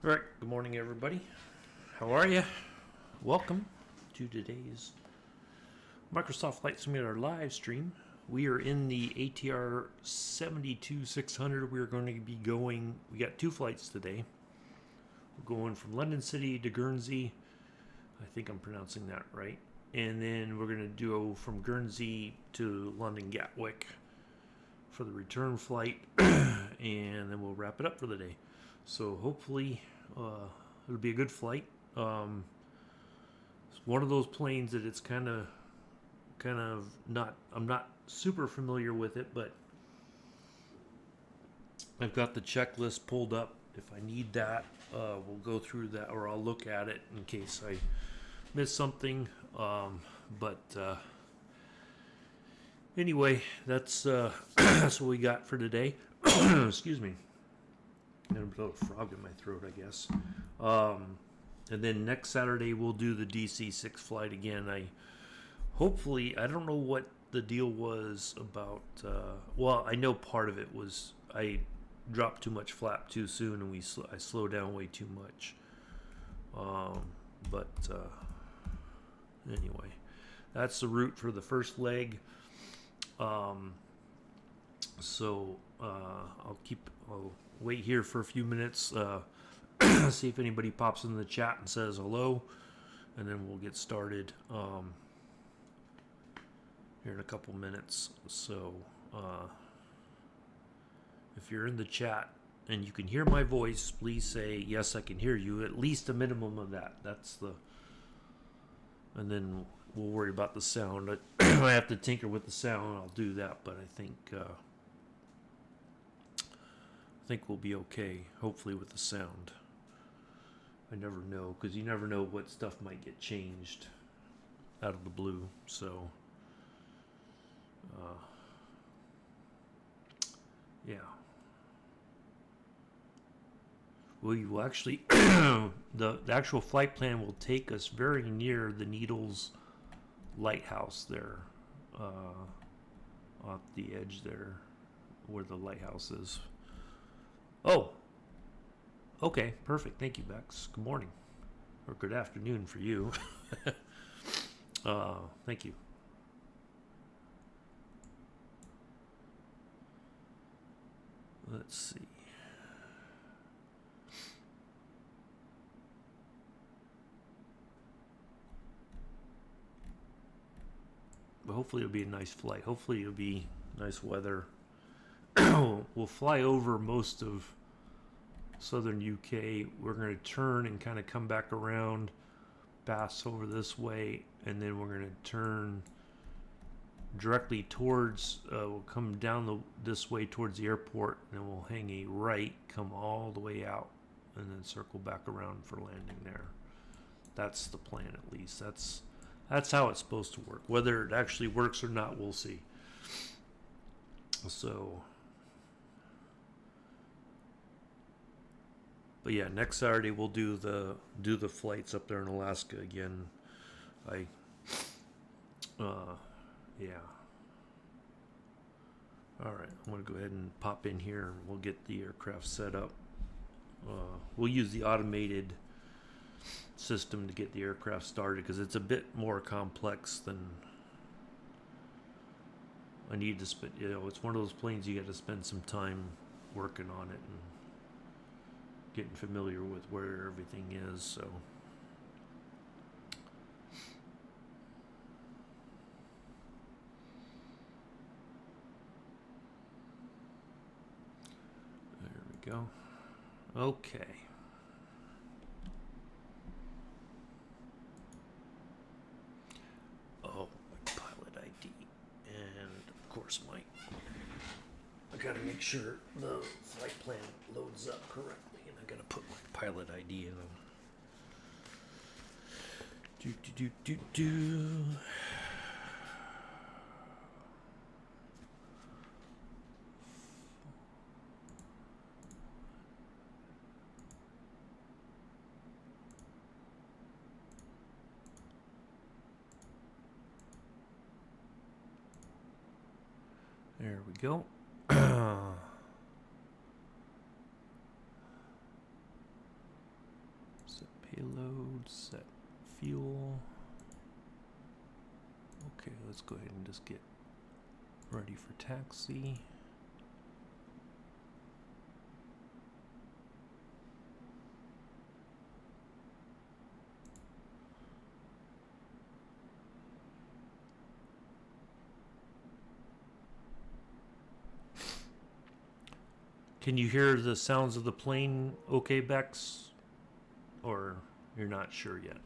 All right, good morning, everybody. How are you? Welcome to today's Microsoft Flight Simulator live stream. We are in the ATR 72600. We are going to be going, we got two flights today. We're going from London City to Guernsey. I think I'm pronouncing that right. And then we're going to do from Guernsey to London Gatwick for the return flight. And then we'll wrap it up for the day. So hopefully it'll be a good flight. It's one of those planes that it's kind of not. I'm not super familiar with it, but I've got the checklist pulled up. If I need that, we'll go through that, or I'll look at it in case I miss something. But anyway, that's that's what we got for today. Excuse me. Got a little frog in my throat, I guess. And then next Saturday we'll do the DC-6 flight again. I don't know what the deal was about. Well, I know part of it was I dropped too much flap too soon, and I slowed down way too much. But anyway, that's the route for the first leg. So I'll wait here for a few minutes, see if anybody pops in the chat and says hello, and then we'll get started here in a couple minutes. So if you're in the chat and you can hear my voice, please say yes, I can hear you. At least a minimum of that. And then we'll worry about the sound. I have to tinker with the sound. I'll do that, but I think we'll be okay, hopefully, with the sound. I never know, because you never know what stuff might get changed out of the blue. So yeah, we will actually the actual flight plan will take us very near the Needles lighthouse there, off the edge there where the lighthouse is. Oh, okay, perfect. Thank you, Bex. Good morning, or good afternoon for you. Thank you. Let's see. But hopefully it'll be a nice flight. Hopefully it'll be nice weather. We'll fly over most of southern UK. We're going to turn and kind of come back around, pass over this way, and then we're going to turn directly towards, we'll come down this way towards the airport, and then we'll hang a right, come all the way out, and then circle back around for landing there. That's the plan, at least. That's how it's supposed to work. Whether it actually works or not, we'll see. So, but yeah, next Saturday we'll do the flights up there in Alaska again. Yeah. All right, I'm gonna go ahead and pop in here, and we'll get the aircraft set up. We'll use the automated system to get the aircraft started, because it's a bit more complex than I need to spend. It's one of those planes you got to spend some time working on it and getting familiar with where everything is. So there we go. Okay. Oh, my pilot ID. And of course I gotta make sure the flight plan loads up correctly, and I gotta put my pilot ID in. There we go. fuel. Okay, let's go ahead and just get ready for taxi. Can you hear the sounds of the plane okay, Bex? Or you're not sure yet?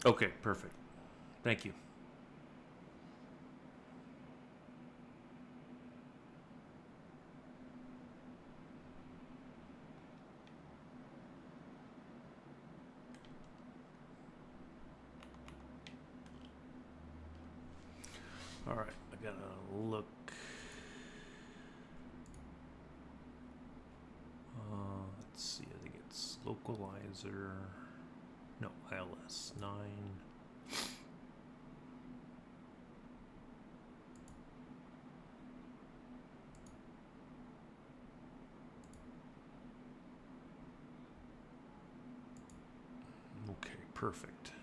Okay, perfect. Thank you. All right, I gotta look. Let's see, I think it's localizer. No, ILS 9. Okay, perfect.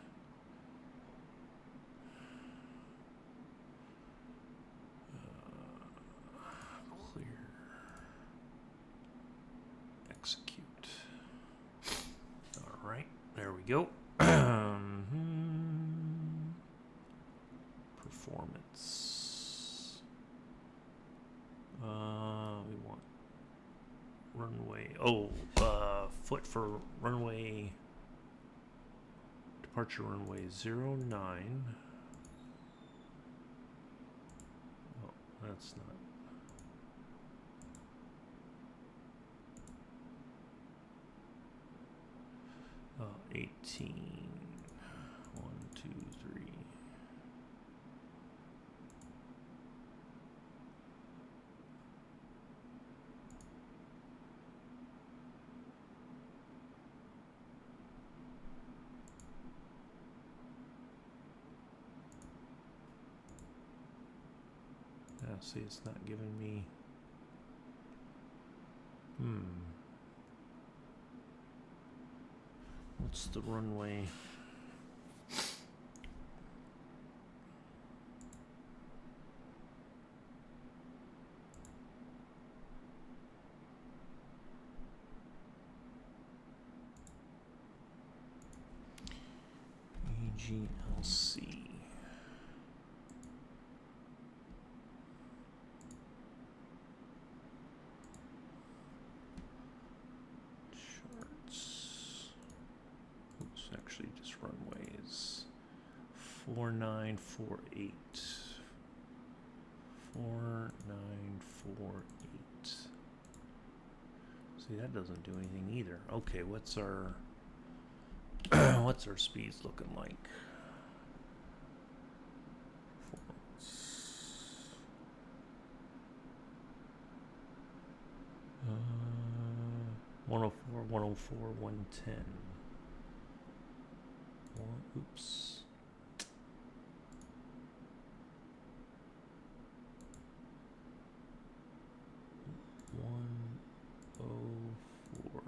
Clear. Execute. All right, there we go. Performance. We want runway. Oh, foot for runway. Departure runway 09. Oh, that's not. 18. 1, 2, 3. Yeah, see, it's not giving me. What's the runway? EGLC. Charts. Oops, actually just runways. 4948. 4948. See, that doesn't do anything either. Okay, what's our what's our speeds looking like? 104, 104, 110. Oops. 104.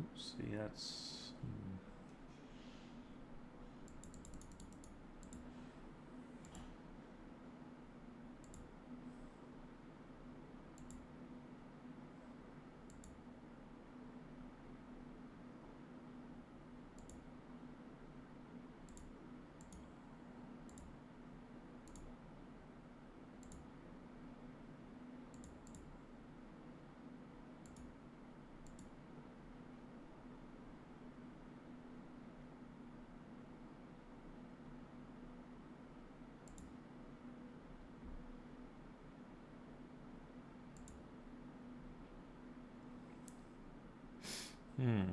Oops, see, that's. Hmm.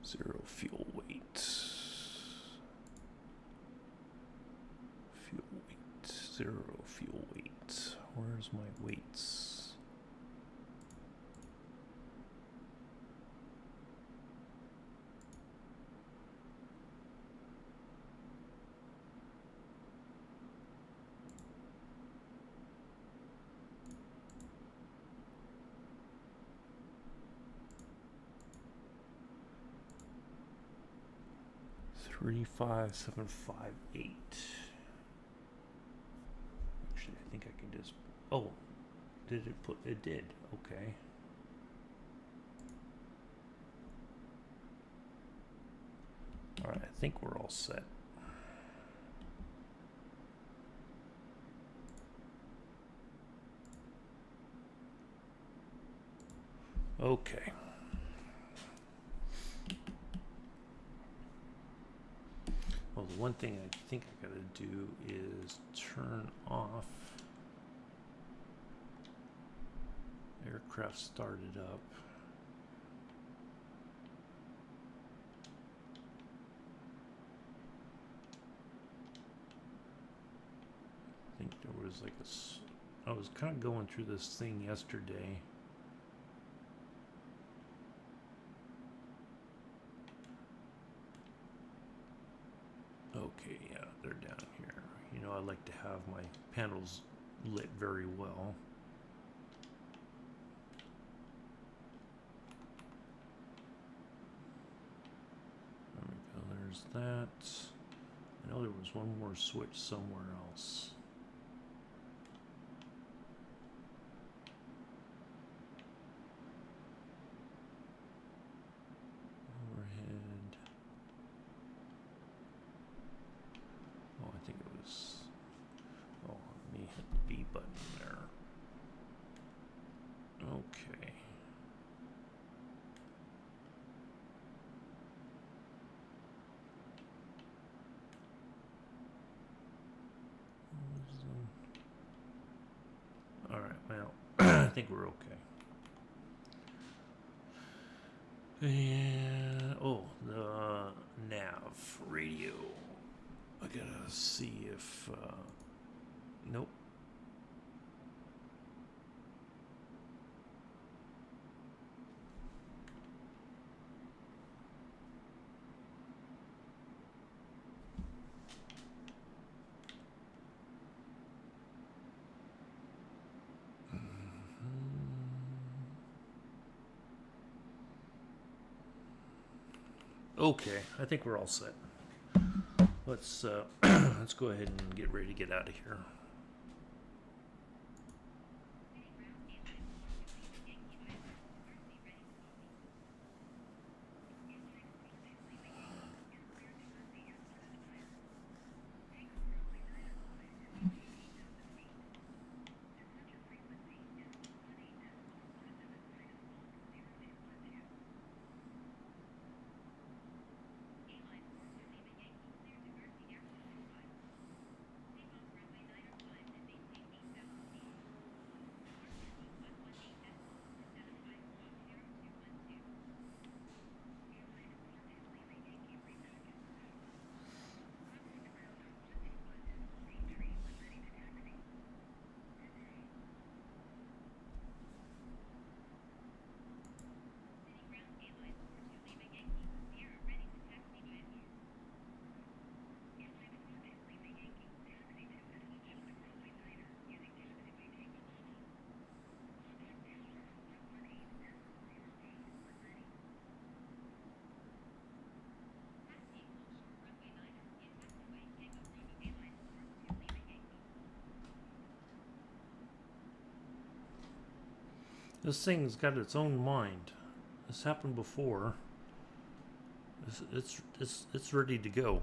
Zero fuel weight. Fuel weight. Zero fuel weight. Where's my weights? Three, 5, 7, 5, 8. Actually, I think I can just. Oh, did it put? It did. Okay. All right, I think we're all set. Okay. Well, the one thing I think I gotta do is turn off aircraft started up. I think there was like I was kind of going through this thing yesterday. Okay, yeah, they're down here. You know, I like to have my panels lit very well. There we go, there's that. I know there was one more switch somewhere else. Overhead. Oh, I think it was. Oh, let me hit the B button there. Okay. All right, well, I think we're okay. And, oh, the nav radio. I gotta see if, nope. Okay, I think we're all set. Let's let's go ahead and get ready to get out of here. This thing's got its own mind. This happened before. It's ready to go.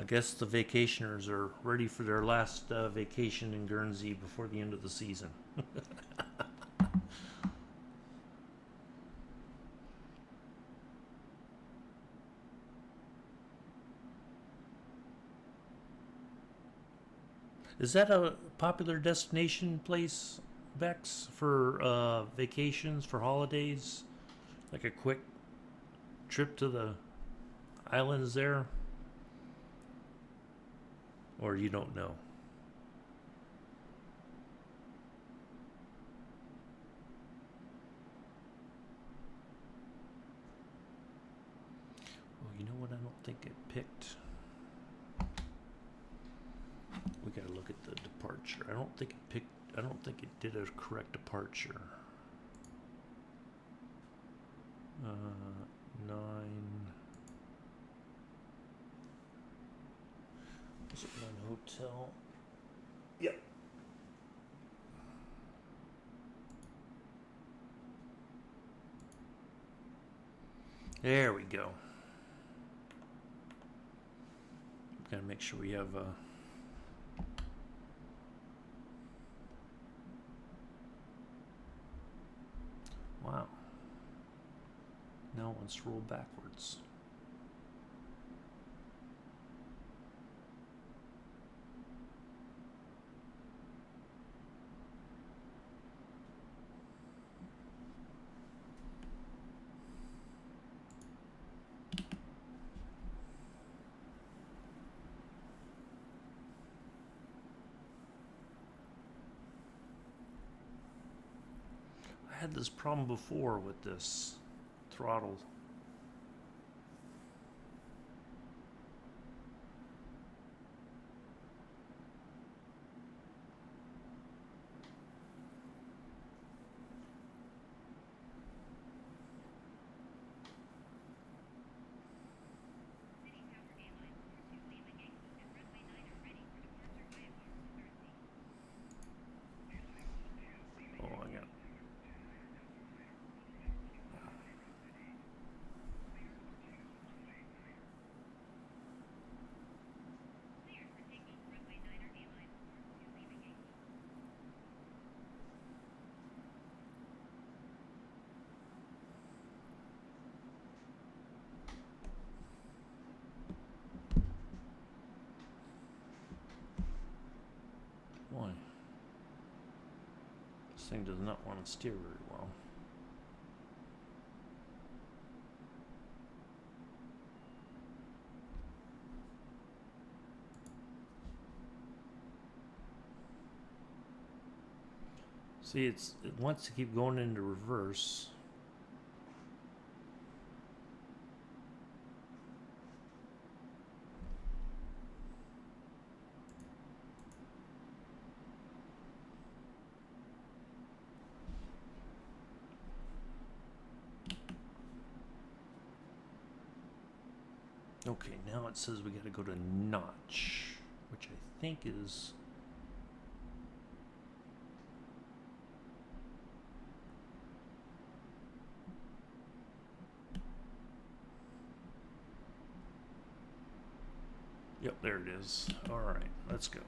guess the vacationers are ready for their last vacation in Guernsey before the end of the season. Is that a popular destination place, Bex, for vacations, for holidays? Like a quick trip to the islands there? Or you don't know? Well, you know what I don't think it picked? We gotta look at the departure. I don't think it picked, I don't think it did a correct departure. 9. Was it one hotel? Yep. There we go. Gotta make sure we have wow. Now let's roll backwards. I had this problem before with this throttle. Why? This thing does not want to steer very well. See, it wants to keep going into reverse. Okay, now it says we gotta go to notch, which I think is... Yep, there it is. All right, let's go.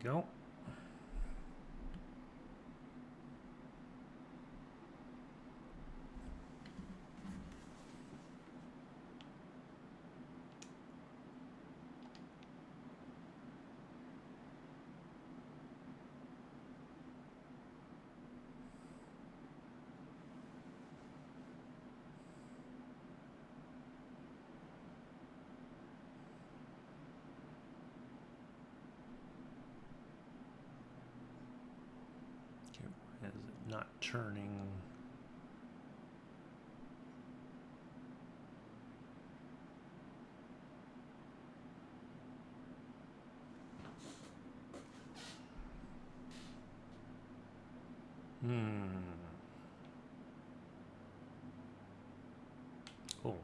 go. Is it not turning? Oh,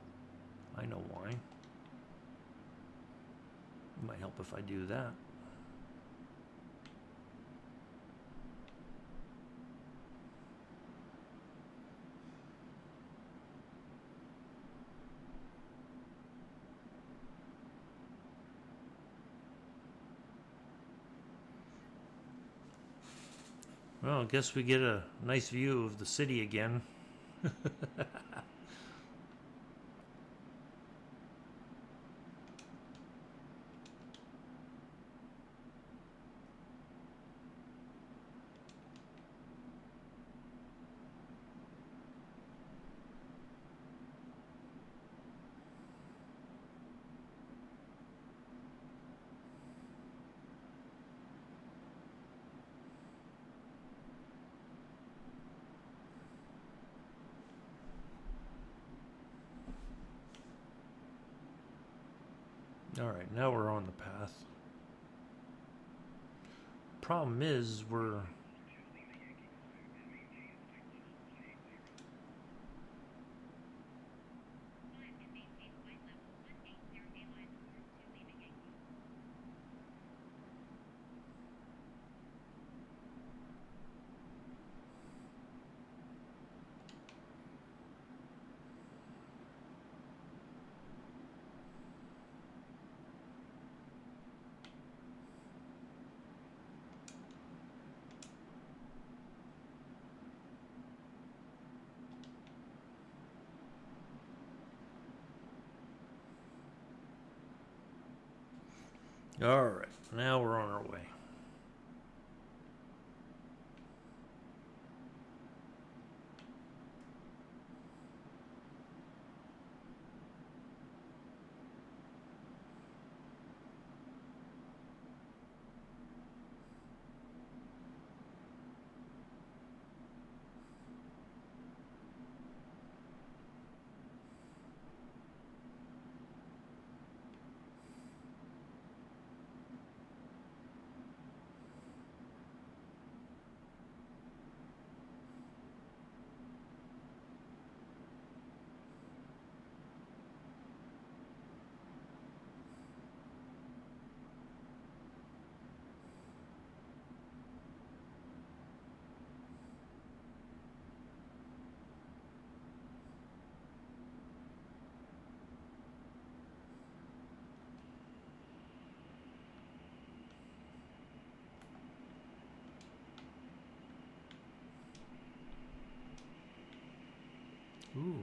I know why. It might help if I do that. Well, I guess we get a nice view of the city again. All right, now we're on the path. Problem is, we're... All right, now we're on our way. Ooh.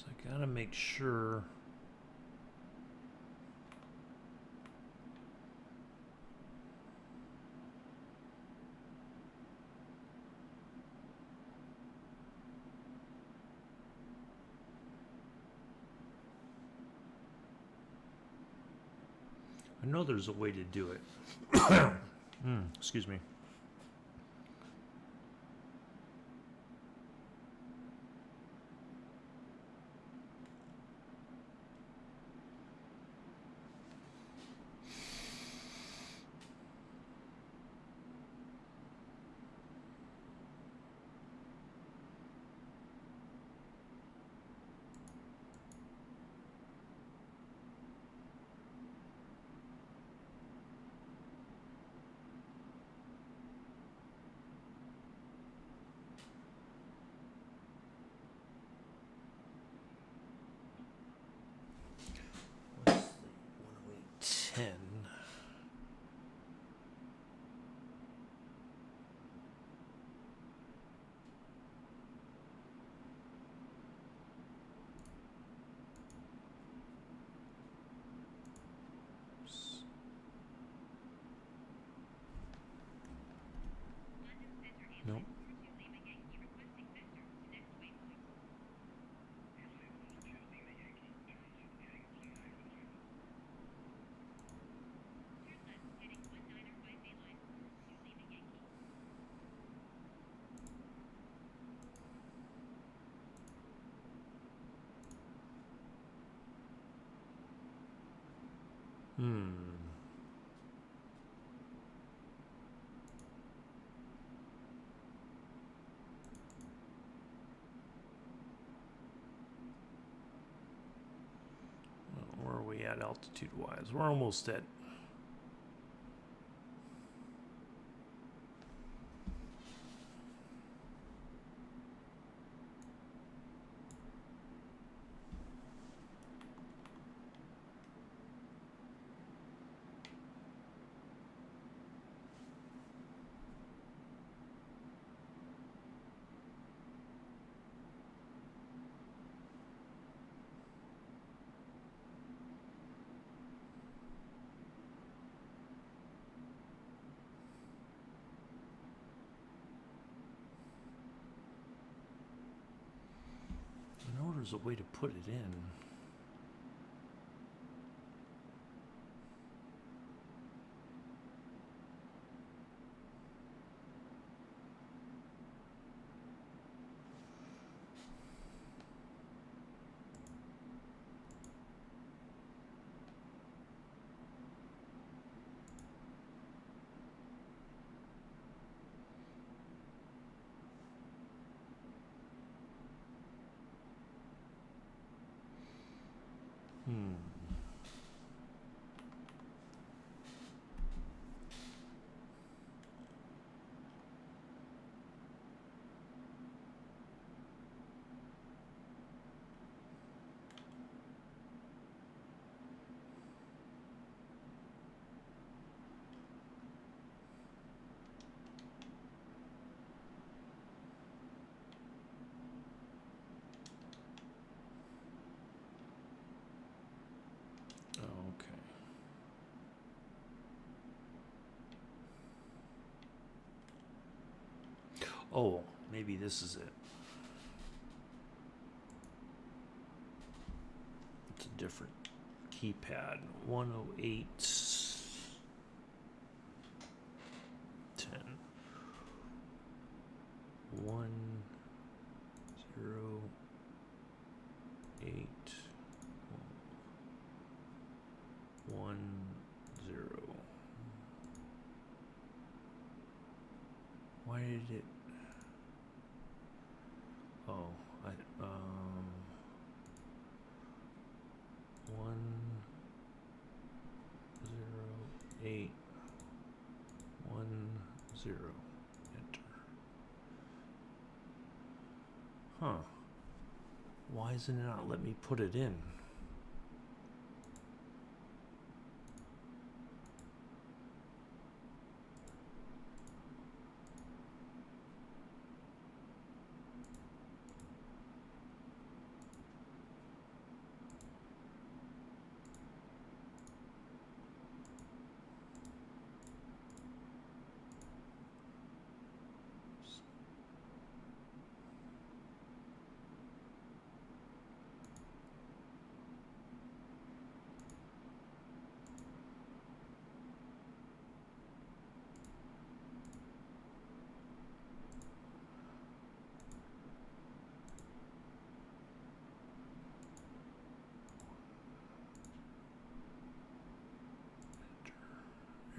So I gotta make sure. I know there's a way to do it. Excuse me. What's the 10810? Nope. Where are we at altitude-wise? We're almost at. I know there's a way to put it in. Oh, maybe this is it. It's a different keypad. 108 10 1 0 8 1 0. Why did it? Oh, 1 0 8 1 0. Enter. Huh. Why isn't it not let me put it in?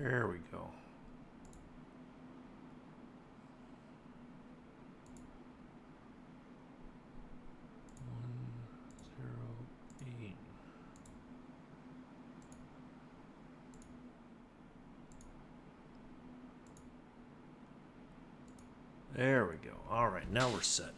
There we go. There we go. All right, now we're set.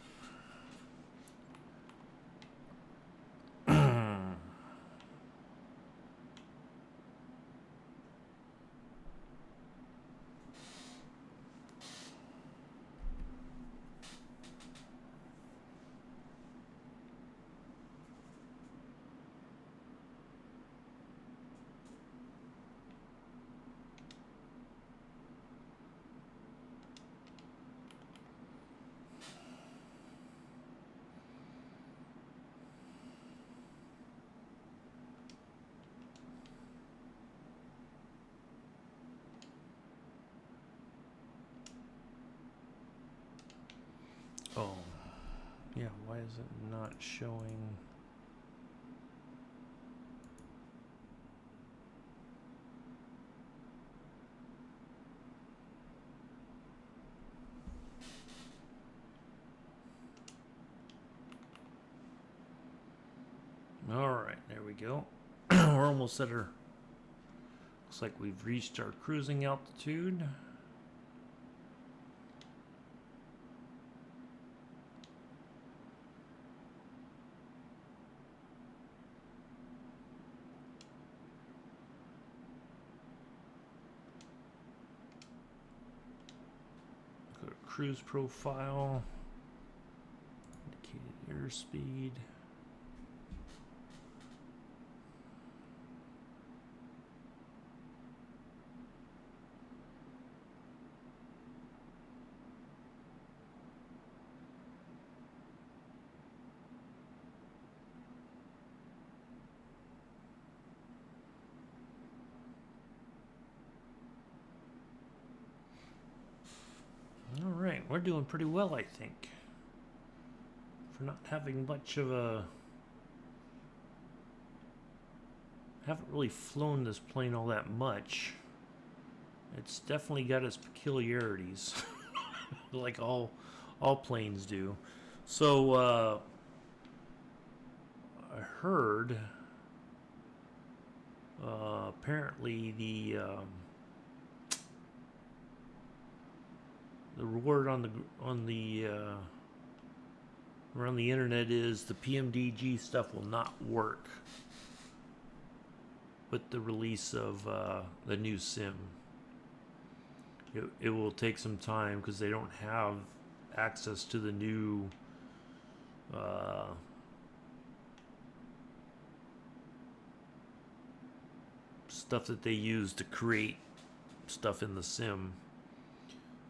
Oh, yeah, why is it not showing? All right, there we go. We're almost at our, looks like we've reached our cruising altitude. Go to cruise profile, indicated airspeed. All right, we're doing pretty well, I think, for not having much of a. Haven't really flown this plane all that much. It's definitely got its peculiarities, like all planes do. So I heard apparently the word on the around the internet is the PMDG stuff will not work with the release of the new sim. It will take some time because they don't have access to the new stuff that they use to create stuff in the sim.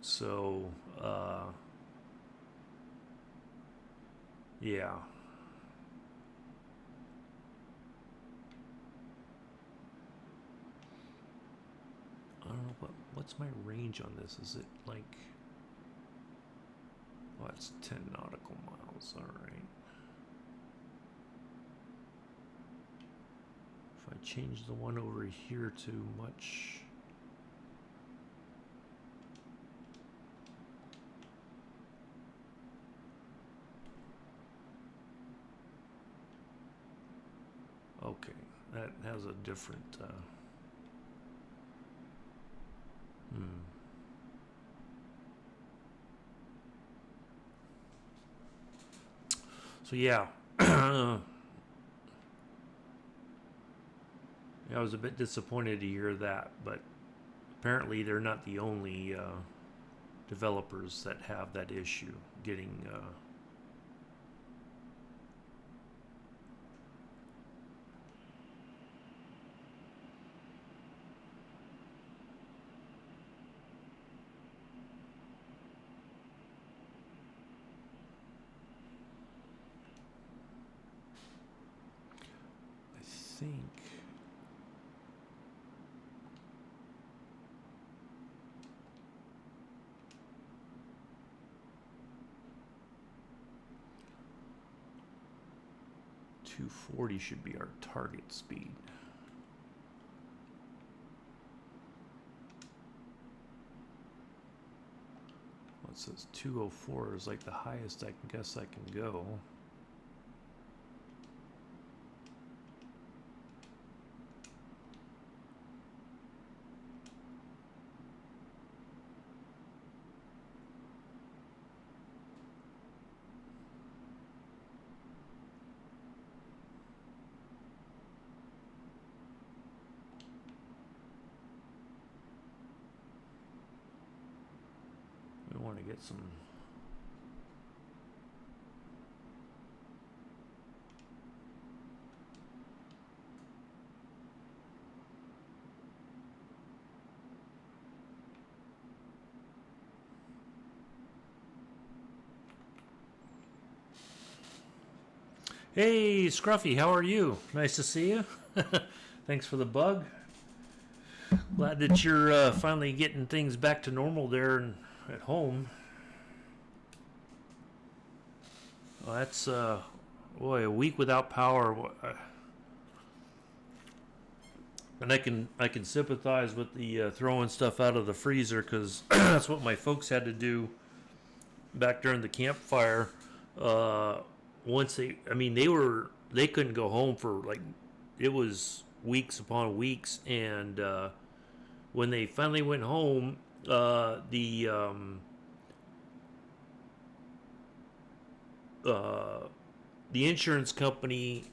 So yeah. I don't know what's my range on this. Is it like, well, it's 10 nautical miles. All right. If I change the one over here to much. Okay, that has a different. So yeah, I was a bit disappointed to hear that, but apparently they're not the only developers that have that issue getting. I think. .240 should be our target speed. it says 204 is like the highest I can guess I can go. We want to get some. Hey, Scruffy, how are you? Nice to see you. Thanks for the bug. Glad that you're finally getting things back to normal there and at home. Well, that's boy, a week without power. And I can sympathize with the throwing stuff out of the freezer, because that's what my folks had to do back during the campfire. Once they couldn't go home for like, it was weeks upon weeks, and when they finally went home, the insurance company,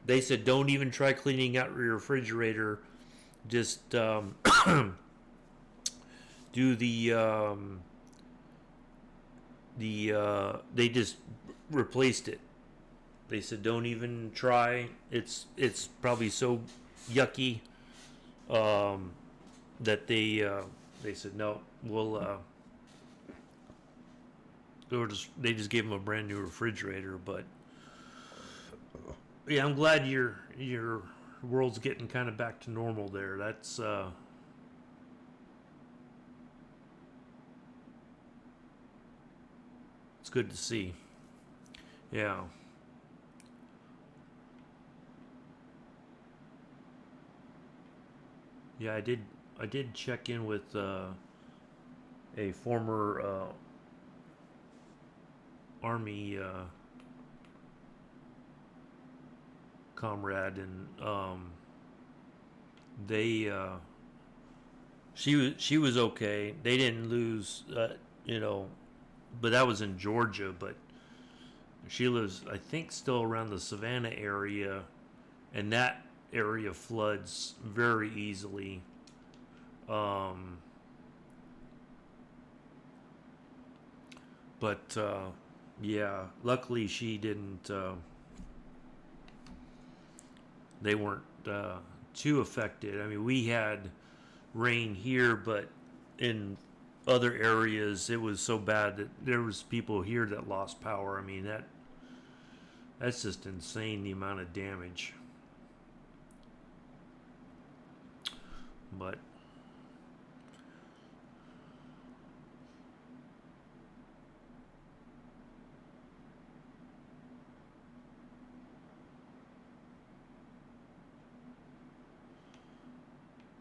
they said, don't even try cleaning out your refrigerator. Just do they just replaced it. They said, don't even try. It's probably so yucky that they said, no, we'll they just gave them a brand new refrigerator. But yeah, I'm glad your world's getting kind of back to normal there. That's it's good to see. Yeah. Yeah, I did check in with a former Army comrade, and they she was okay. They didn't lose, but that was in Georgia. But she lives, I think, still around the Savannah area, and that area floods very easily. But yeah, luckily she didn't. They weren't too affected. I mean, we had rain here, but in other areas it was so bad that there was people here that lost power. I mean, that's just insane, the amount of damage. But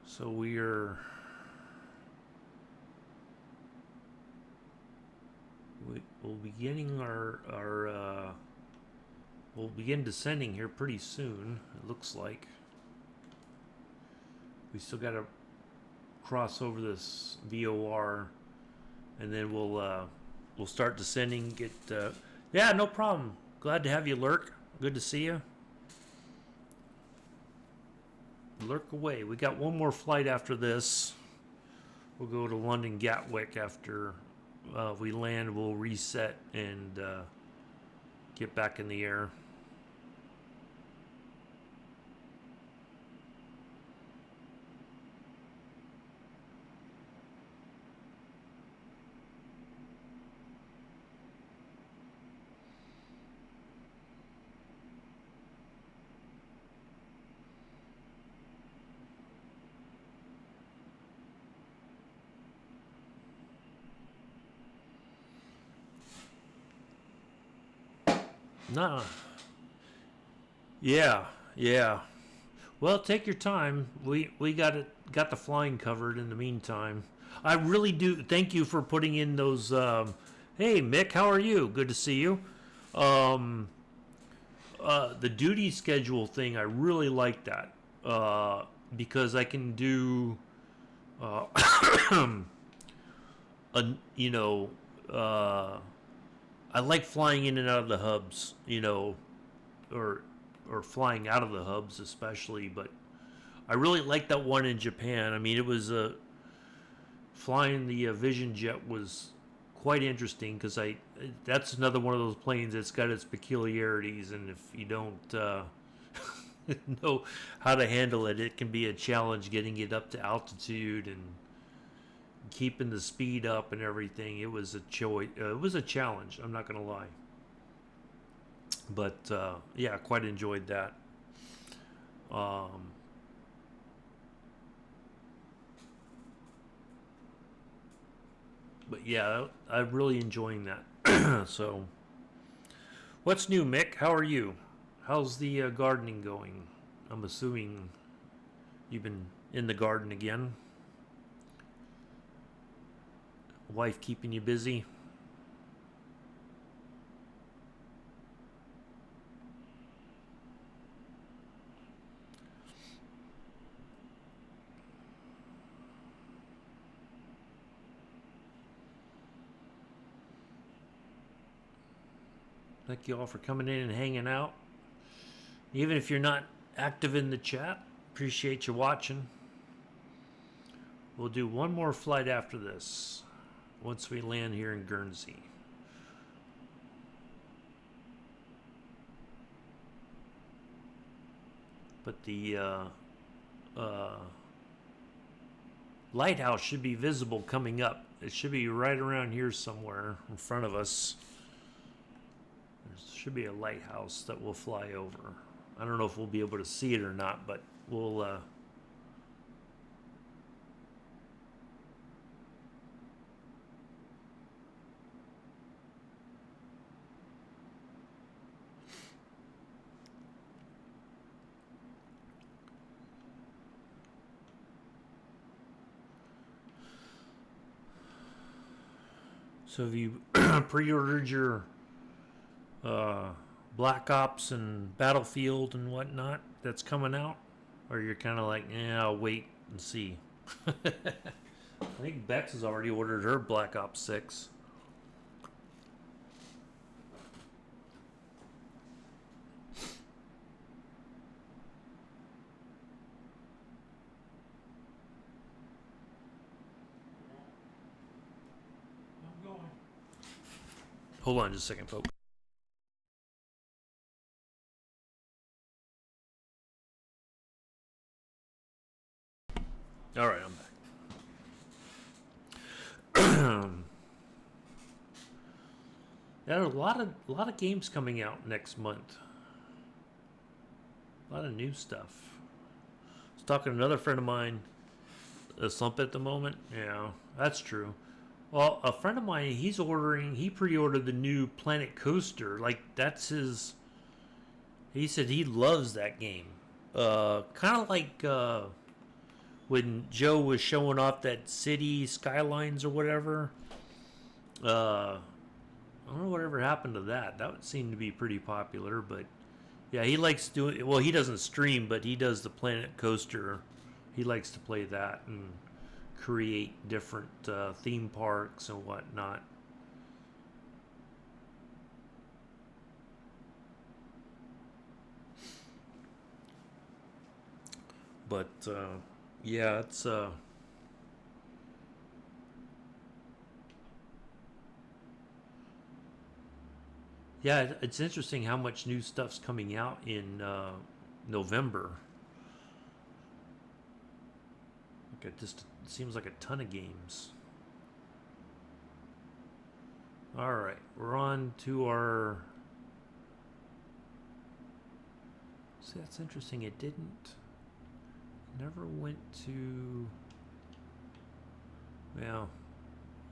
so we'll be getting we'll begin descending here pretty soon, it looks like. We still got to cross over this VOR, and then we'll start descending. Yeah, no problem. Glad to have you, Lurk. Good to see you. Lurk away. We got one more flight after this. We'll go to London Gatwick after we land. We'll reset and get back in the air. No. Yeah. Well, take your time. We got the flying covered in the meantime. I really do. Thank you for putting in those. Hey, Mick, how are you? Good to see you. Um, the duty schedule thing, I really like that because I can do, uh, you know, uh, I like flying in and out of the hubs, or flying out of the hubs especially. But I really like that one in Japan. I mean, it was flying the Vision Jet was quite interesting because I that's another one of those planes that's got its peculiarities, and if you don't know how to handle it, it can be a challenge getting it up to altitude and keeping the speed up and everything. It was a choice. It was a challenge. I'm not gonna lie, but yeah, quite enjoyed that. Um, but yeah, I'm really enjoying that. So, what's new, Mick? How are you? How's the gardening going? I'm assuming you've been in the garden again. Wife keeping you busy? Thank you all for coming in and hanging out. Even if you're not active in the chat, appreciate you watching. We'll do one more flight after this once we land here in Guernsey. But the uh, lighthouse should be visible coming up. It should be right around here somewhere in front of us. There should be a lighthouse that we'll fly over. I don't know if we'll be able to see it or not, but we'll so have you pre-ordered your uh, Black Ops and Battlefield and whatnot that's coming out? Or you're kind of like, yeah, I'll wait and see. I think Bex has already ordered her Black Ops 6. Hold on just a second, folks. All right, I'm back. There are a lot of games coming out next month. A lot of new stuff. I was talking to another friend of mine. A slump at the moment. Yeah, that's true. Well, a friend of mine, he pre-ordered the new Planet Coaster. Like, that's his, he said he loves that game. Kind of like when Joe was showing off that City Skylines or whatever. I don't know whatever happened to that. That would seem to be pretty popular, but yeah, he likes doing. Well, he doesn't stream, but he does the Planet Coaster. He likes to play that and create different theme parks and whatnot. But yeah, it's yeah, it's interesting how much new stuff's coming out in November. Like it just seems like a ton of games. All right, we're on to our. See, that's interesting. It didn't. Never went to. Well,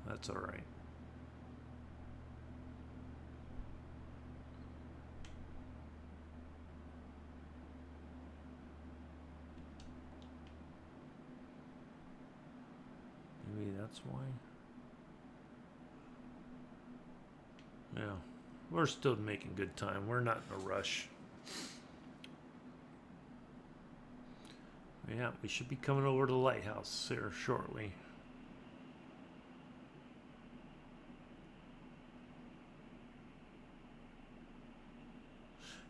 that's all right. Maybe that's why. Yeah, we're still making good time. We're not in a rush. Yeah, we should be coming over to the lighthouse here shortly.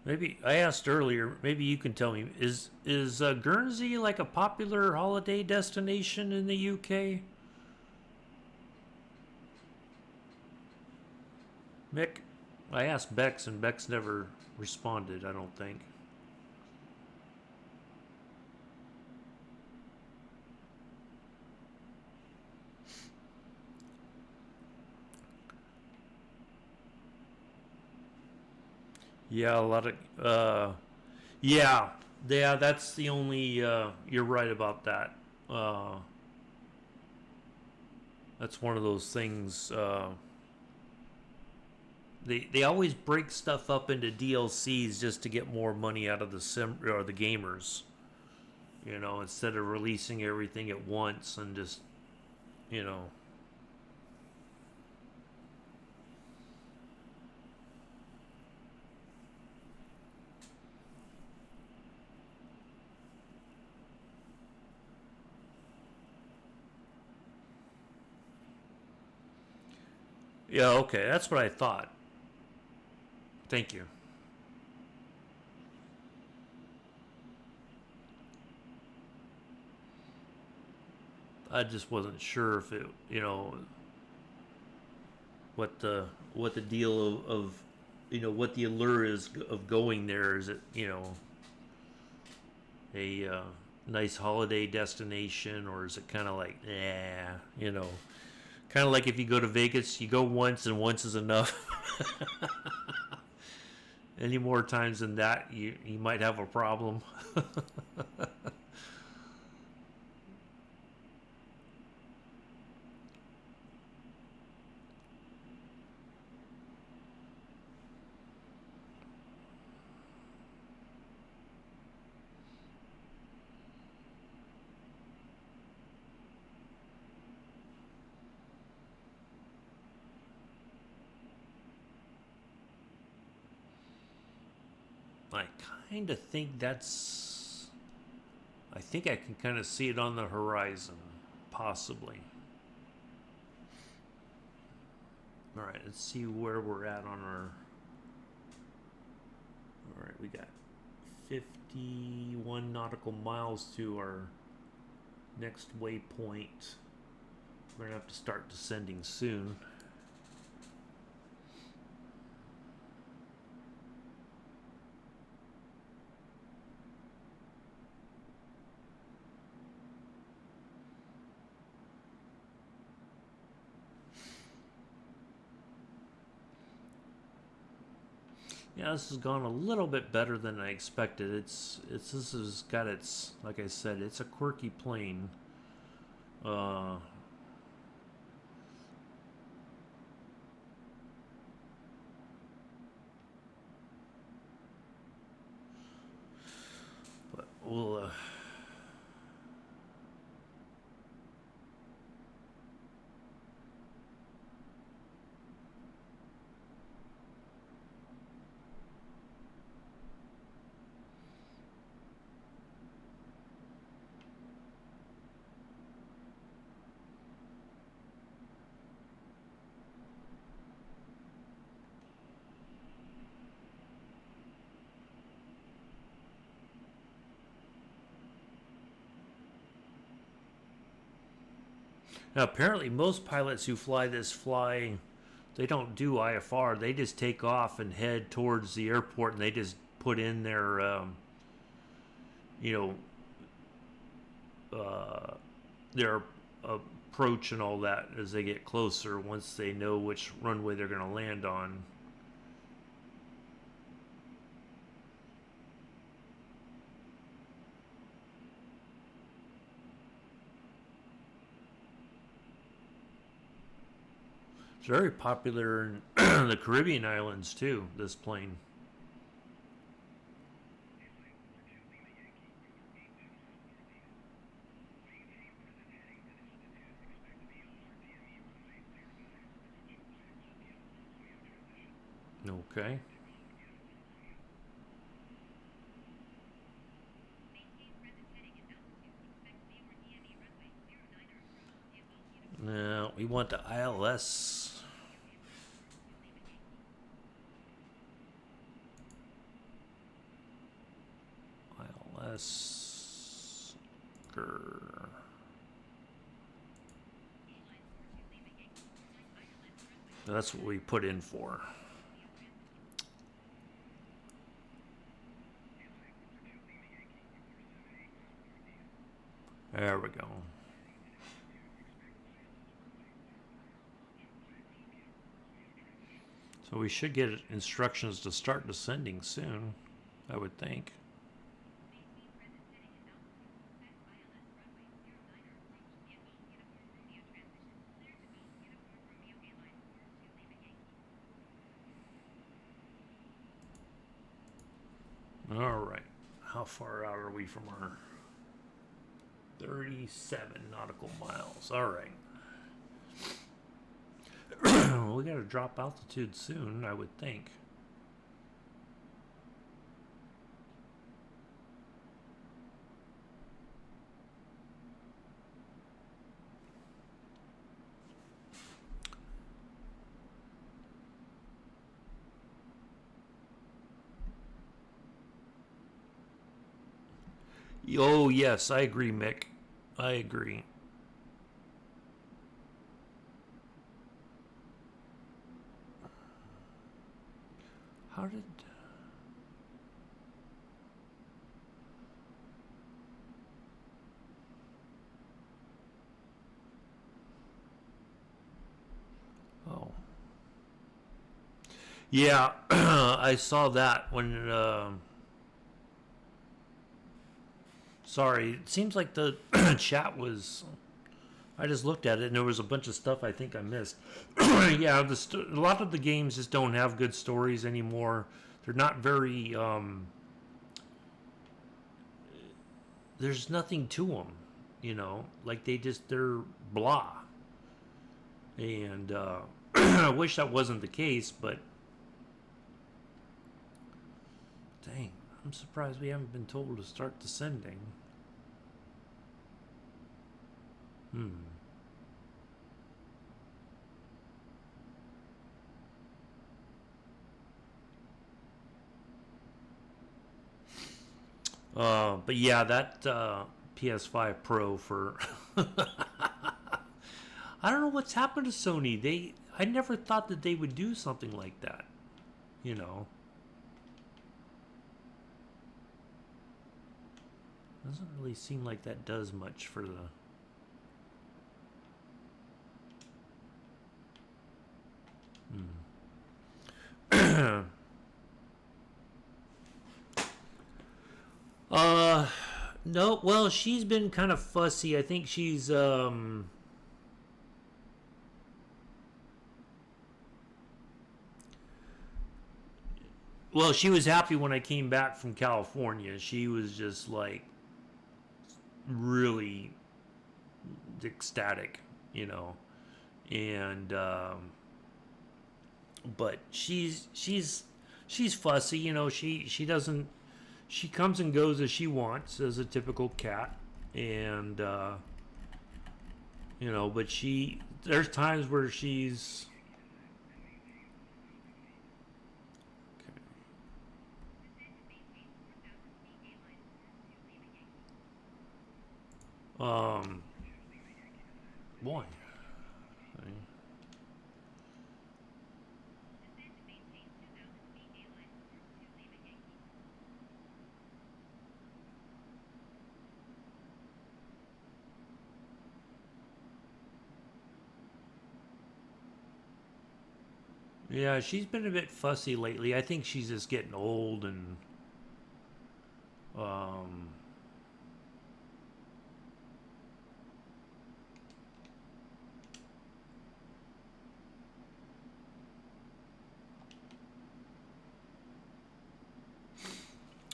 Maybe I asked earlier. Maybe you can tell me: is Guernsey like a popular holiday destination in the UK? Mick, I asked Bex, and Bex never responded. I don't think. Yeah, a lot of. Yeah. That's the only. You're right about that. Uh, that's one of those things. They always break stuff up into DLCs just to get more money out of the sim or the gamers. Instead of releasing everything at once and just, you know. Yeah, okay, that's what I thought. Thank you. I just wasn't sure if it, what the deal of what the allure is of going there. Is it a nice holiday destination, or is it kind of like kind of like if you go to Vegas, you go once and once is enough. Any more times than that, you might have a problem. I kind of think that's. I think I can kind of see it on the horizon, possibly. All right, let's see where we're at on our. All right, we got 51 nautical miles to our next waypoint. We're gonna have to start descending soon. Yeah, this has gone a little bit better than I expected. This has got its, like I said, it's a quirky plane. Uh, but we'll. Now, apparently, most pilots who fly this fly, they don't do IFR. They just take off and head towards the airport, and they just put in their, you uh, their approach and all that as they get closer. Once they know which runway they're going to land on. It's very popular in the Caribbean islands too. This plane. Okay. Now we want the ILS. ILS. Grr. That's what we put in for. There we go. So we should get instructions to start descending soon, I would think. All right. How far out are we from our 37 nautical miles? All right. We got to drop altitude soon, I would think. Oh, yes, I agree, Mick. I agree. How did... Oh. Yeah, I saw that when... Sorry, it seems like the chat was... I just looked at it and there was a bunch of stuff I think I missed. Yeah, a lot of the games just don't have good stories anymore. They're not very... there's nothing to them, you know? Like they're blah. And I wish that wasn't the case, but... Dang, I'm surprised we haven't been told to start descending. But yeah, that PS5 Pro for... I don't know what's happened to Sony. I never thought that they would do something like that. You know. Doesn't really seem like that does much for the... No, well, she's been kind of fussy. I think she's, well, she was happy when I came back from California. She was just like really ecstatic, you know. And but she's fussy, you know. She doesn't... She comes and goes as she wants, as a typical cat, and you know. But there's times where she's... Boy. Yeah, she's been a bit fussy lately. I think she's just getting old and um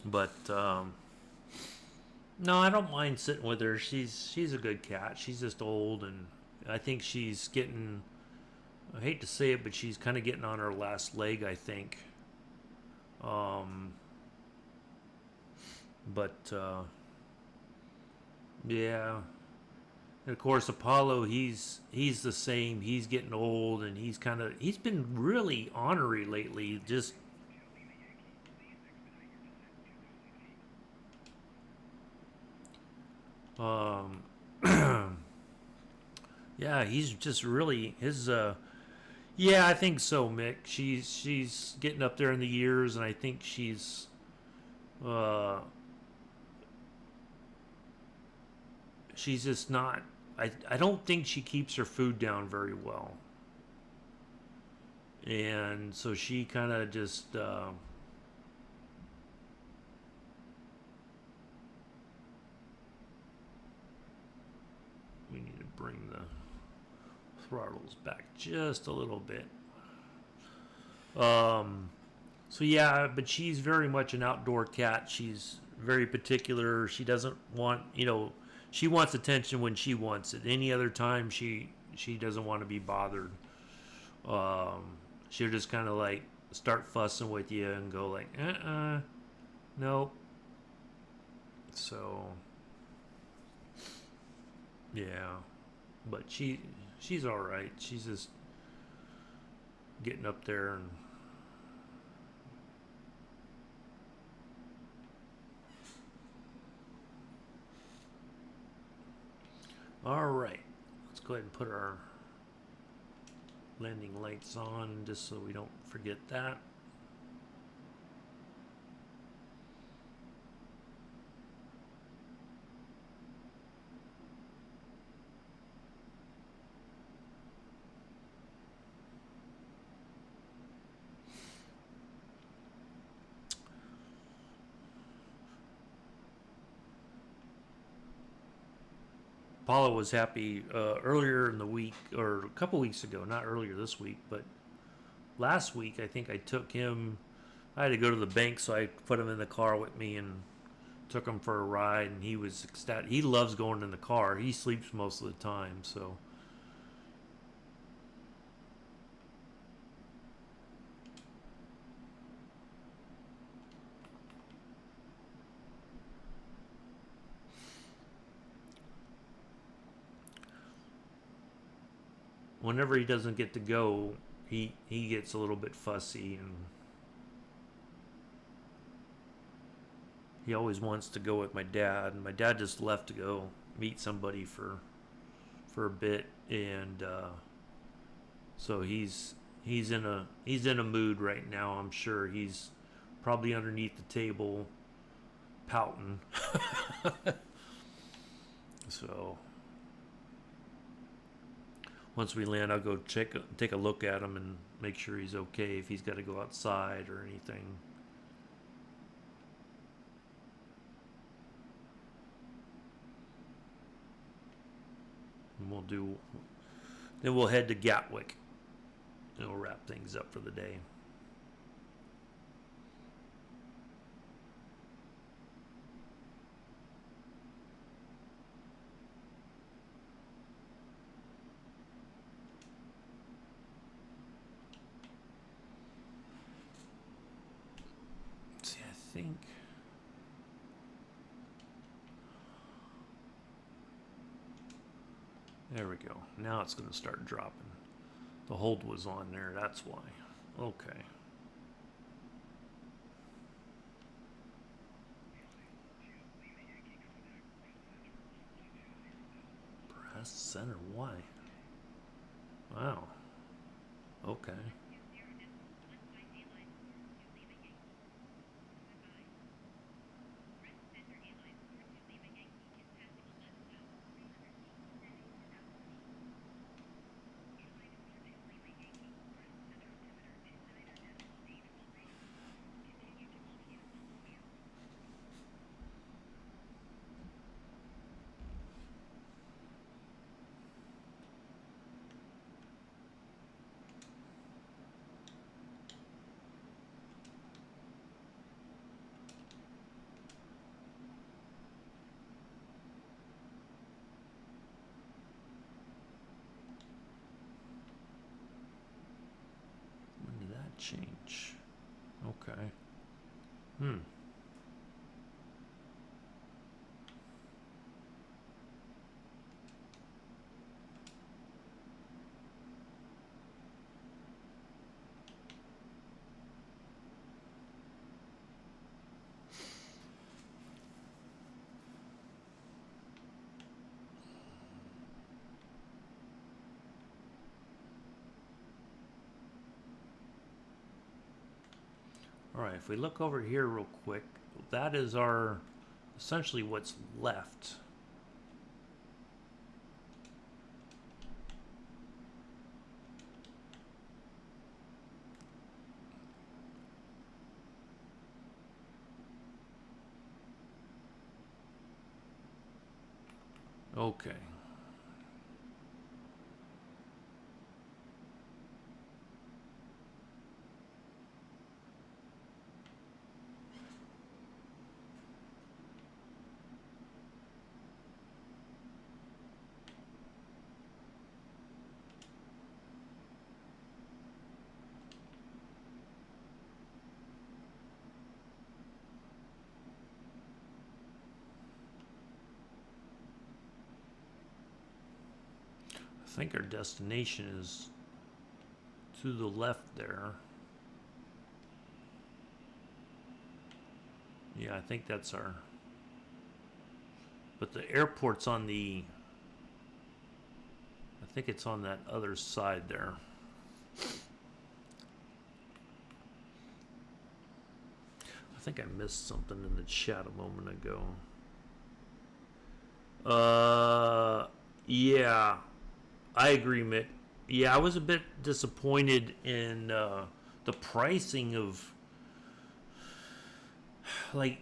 but no, I don't mind sitting with her. She's a good cat. She's just old, and I think she's getting... I hate to say it, but she's kind of getting on her last leg, I think. Um, but yeah. And of course, Apollo, he's the same. He's getting old, and he's been really ornery lately. Just um, yeah, he's just really his. Yeah, I think so, Mick. She's getting up there in the years, and I think uh, she's just not. I don't think she keeps her food down very well, and so she kind of just. We need to bring the throttles back just a little bit. Um, so yeah, but she's very much an outdoor cat. She's very particular. She doesn't want, she wants attention when she wants it. Any other time, she doesn't want to be bothered. Um, she'll just kind of like start fussing with you and go like, nope. So yeah, but she's all right. She's just getting up there and all right. Let's go ahead and put our landing lights on just so we don't forget that. Paula was happy earlier in the week, or a couple weeks ago, not earlier this week, but last week. I think I took him. I had to go to the bank, so I put him in the car with me and took him for a ride. And he was ecstatic. He loves going in the car. He sleeps most of the time, so. Whenever he doesn't get to go, he gets a little bit fussy, and he always wants to go with my dad. And my dad just left to go meet somebody for a bit, and so he's in a mood right now. I'm sure he's probably underneath the table pouting. So once we land, I'll go take a look at him and make sure he's okay if he's got to go outside or anything. And then we'll head to Gatwick and we'll wrap things up for the day. Let's see, I think. There we go. Now it's going to start dropping. The hold was on there, that's why. Okay. Press center, why? Wow. Okay. When did that change? Okay. Hmm. All right, if we look over here real quick, that is our essentially what's left. Okay. I think our destination is to the left there. Yeah, I think that's our. But the airport's on the. I think it's on that other side there. I think I missed something in the chat a moment ago. Yeah, I agree, Mick. Yeah, I was a bit disappointed in the pricing of like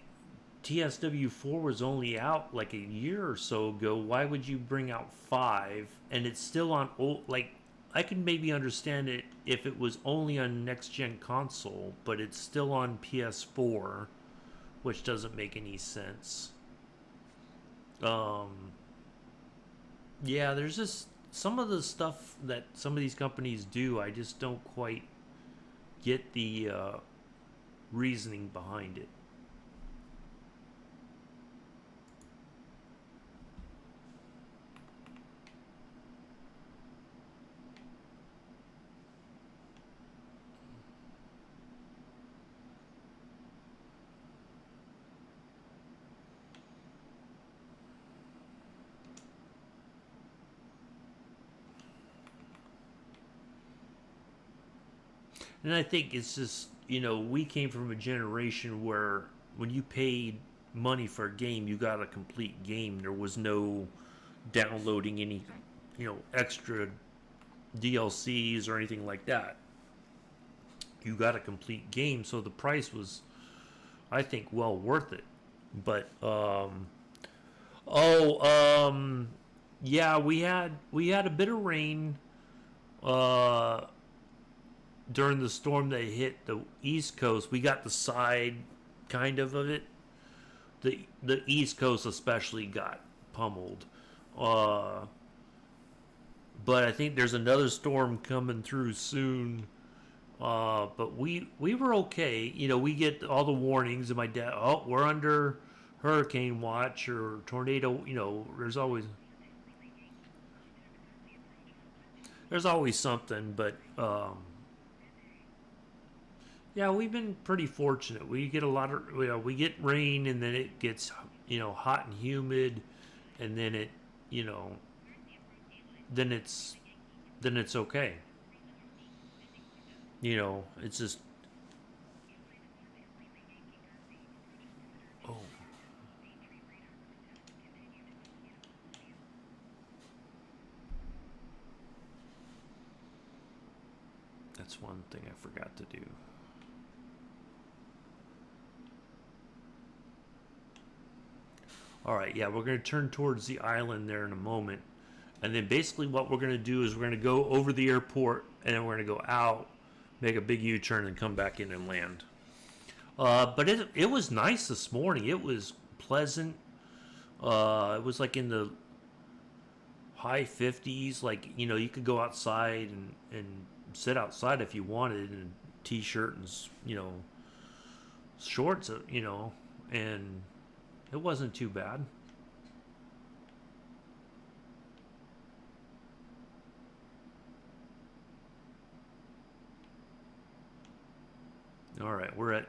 TSW4 was only out like a year or so ago. Why would you bring out 5 and it's still on old? Like, I can maybe understand it if it was only on next gen console, but it's still on PS4, which doesn't make any sense. Um, yeah, there's just some of the stuff that some of these companies do. I just don't quite get the reasoning behind it. And I think it's just, we came from a generation where when you paid money for a game, you got a complete game. There was no downloading any, extra DLCs or anything like that. You got a complete game, so the price was, I think, well worth it. But oh, yeah, we had a bit of rain uh during the storm that hit the East Coast. We got the side kind of it. The East Coast especially got pummeled. Uh, but I think there's another storm coming through soon. But we were okay. We get all the warnings, and my dad, oh, we're under hurricane watch or tornado. There's always something. But yeah, we've been pretty fortunate. We get a lot of, we get rain, and then it gets, hot and humid, and then it, you know, then it's okay. It's just, oh, that's one thing I forgot to do. All right, yeah, we're going to turn towards the island there in a moment. And then basically what we're going to do is we're going to go over the airport and then we're going to go out, make a big U turn, and come back in and land. But it was nice this morning. It was pleasant. It was like in the high 50s. Like, you could go outside and sit outside if you wanted in a t shirt and, shorts, you know, and it wasn't too bad. All right, we're at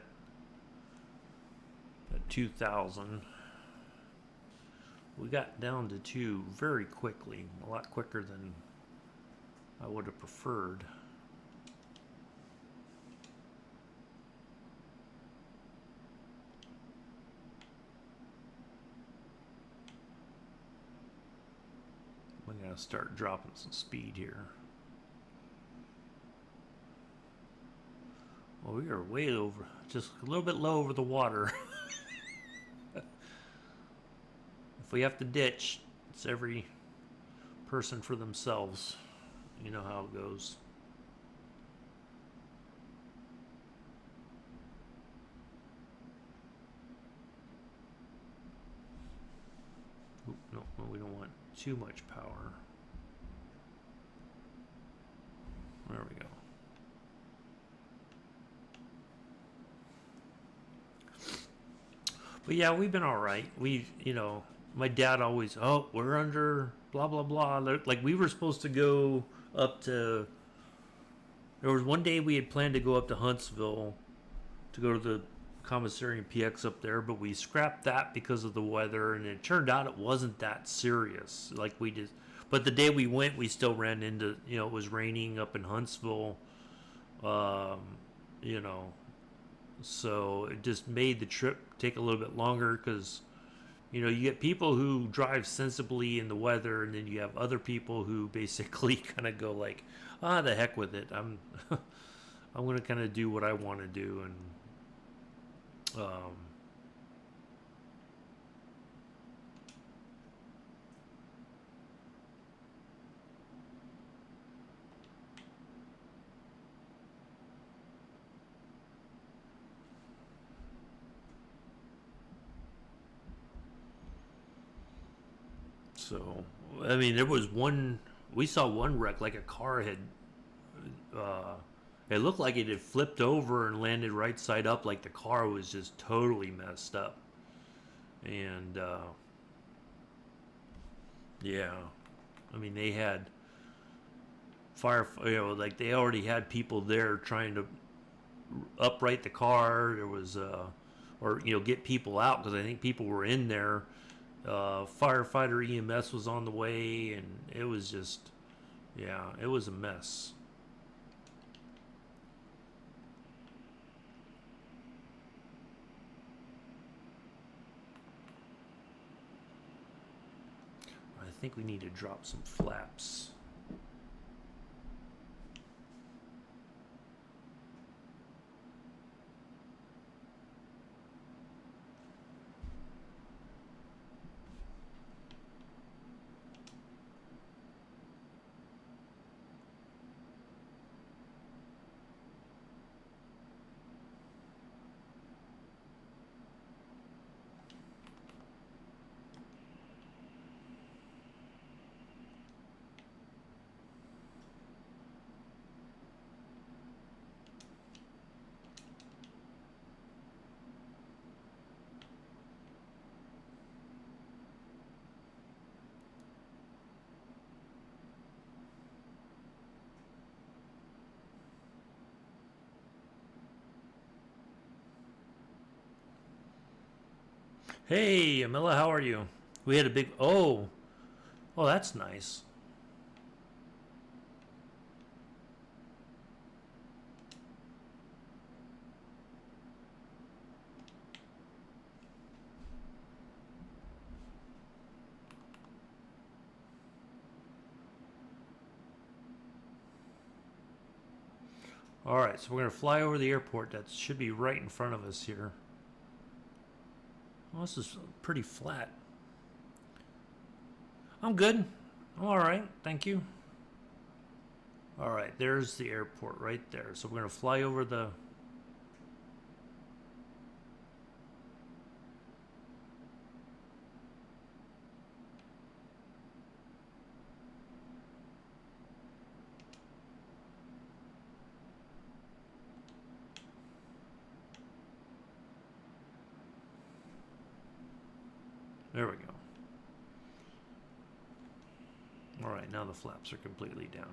2,000. We got down to 2 very quickly, a lot quicker than I would have preferred. We gotta start dropping some speed here. Well, we are way over, just a little bit low over the water. If we have to ditch, it's every person for themselves. You know how it goes. Oop, no, we don't want too much power. There we go. But yeah, we've been all right. We, you know, my dad always, oh, we're under blah blah blah. Like we were supposed to go up to. There was one day we had planned to go up to Huntsville to go to the commissary and PX up there, but we scrapped that because of the weather, and it turned out it wasn't that serious. Like we just, but the day we went, we still ran into, you know, it was raining up in Huntsville, you know, so it just made the trip take a little bit longer because, you know, you get people who drive sensibly in the weather, and then you have other people who basically kind of go like, ah, the heck with it. I'm gonna kind of do what I want to do, and so I mean, there was one. We saw one wreck, like a car had. Uh, it looked like it had flipped over and landed right side up, like the car was just totally messed up. And yeah, I mean, they had fire. You know, like they already had people there trying to upright the car. There was, or you know, get people out because I think people were in there. Firefighter EMS was on the way, and it was just, yeah, it was a mess. I think we need to drop some flaps. Hey, Amilla, how are you? We had a big. Oh, that's nice. All right, so we're gonna fly over the airport. That should be right in front of us here. Well, this is pretty flat. I'm good. I'm all right. Thank you. All right, there's the airport right there. So we're gonna fly over the. There we go. All right, now the flaps are completely down.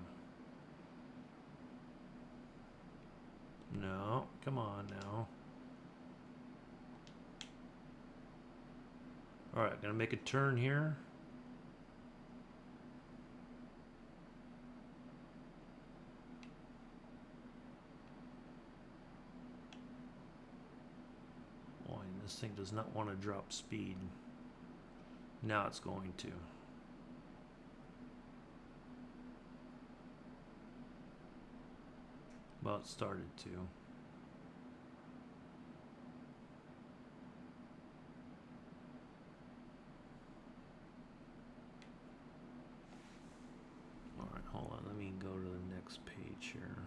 No, come on now. All right, gonna make a turn here. Boy, this thing does not want to drop speed. Now it's going to. Well, it started to. All right, hold on. Let me go to the next page here.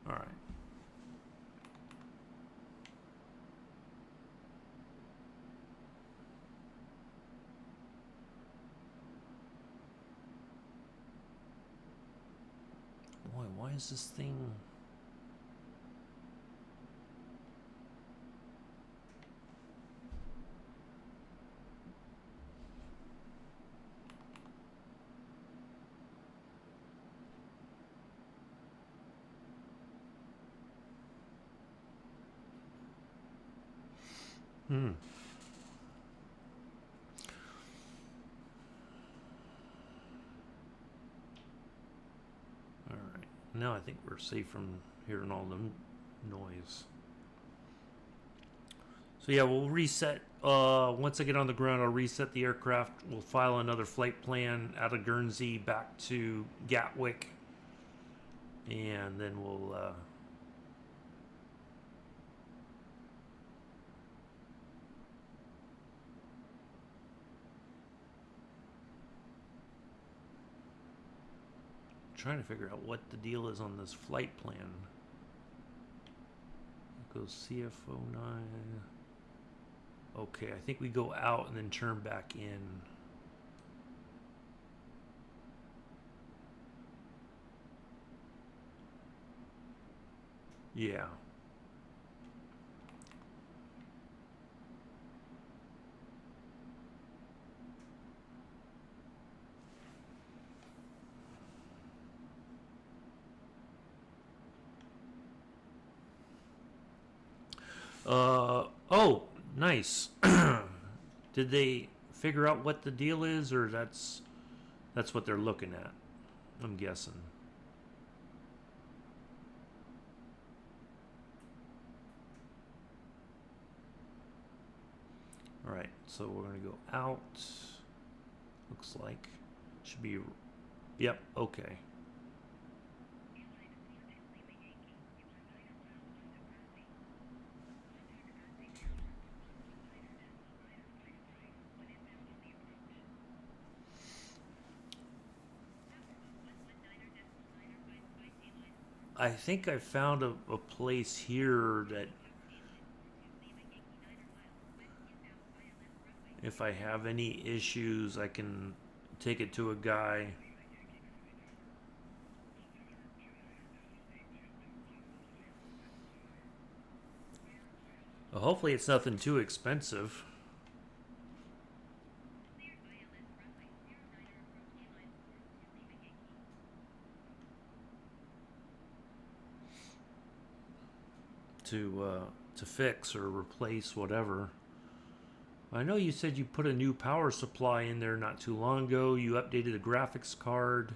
All right. Boy, why is this thing... All right. Now I think we're safe from hearing all the noise. So yeah, we'll reset. Once I get on the ground, I'll reset the aircraft. We'll file another flight plan out of Guernsey back to Gatwick. And then we'll... trying to figure out what the deal is on this flight plan. It goes CF09. Okay, I think we go out and then turn back in. Yeah. Oh, nice. Did they figure out what the deal is, or that's what they're looking at? I'm guessing. All right, so we're gonna go out. Looks like should be. Yep. Okay. I think I found a place here that if I have any issues, I can take it to a guy. Well, hopefully it's nothing too expensive. To fix or replace whatever. I know you said you put a new power supply in there not too long ago. You updated the graphics card.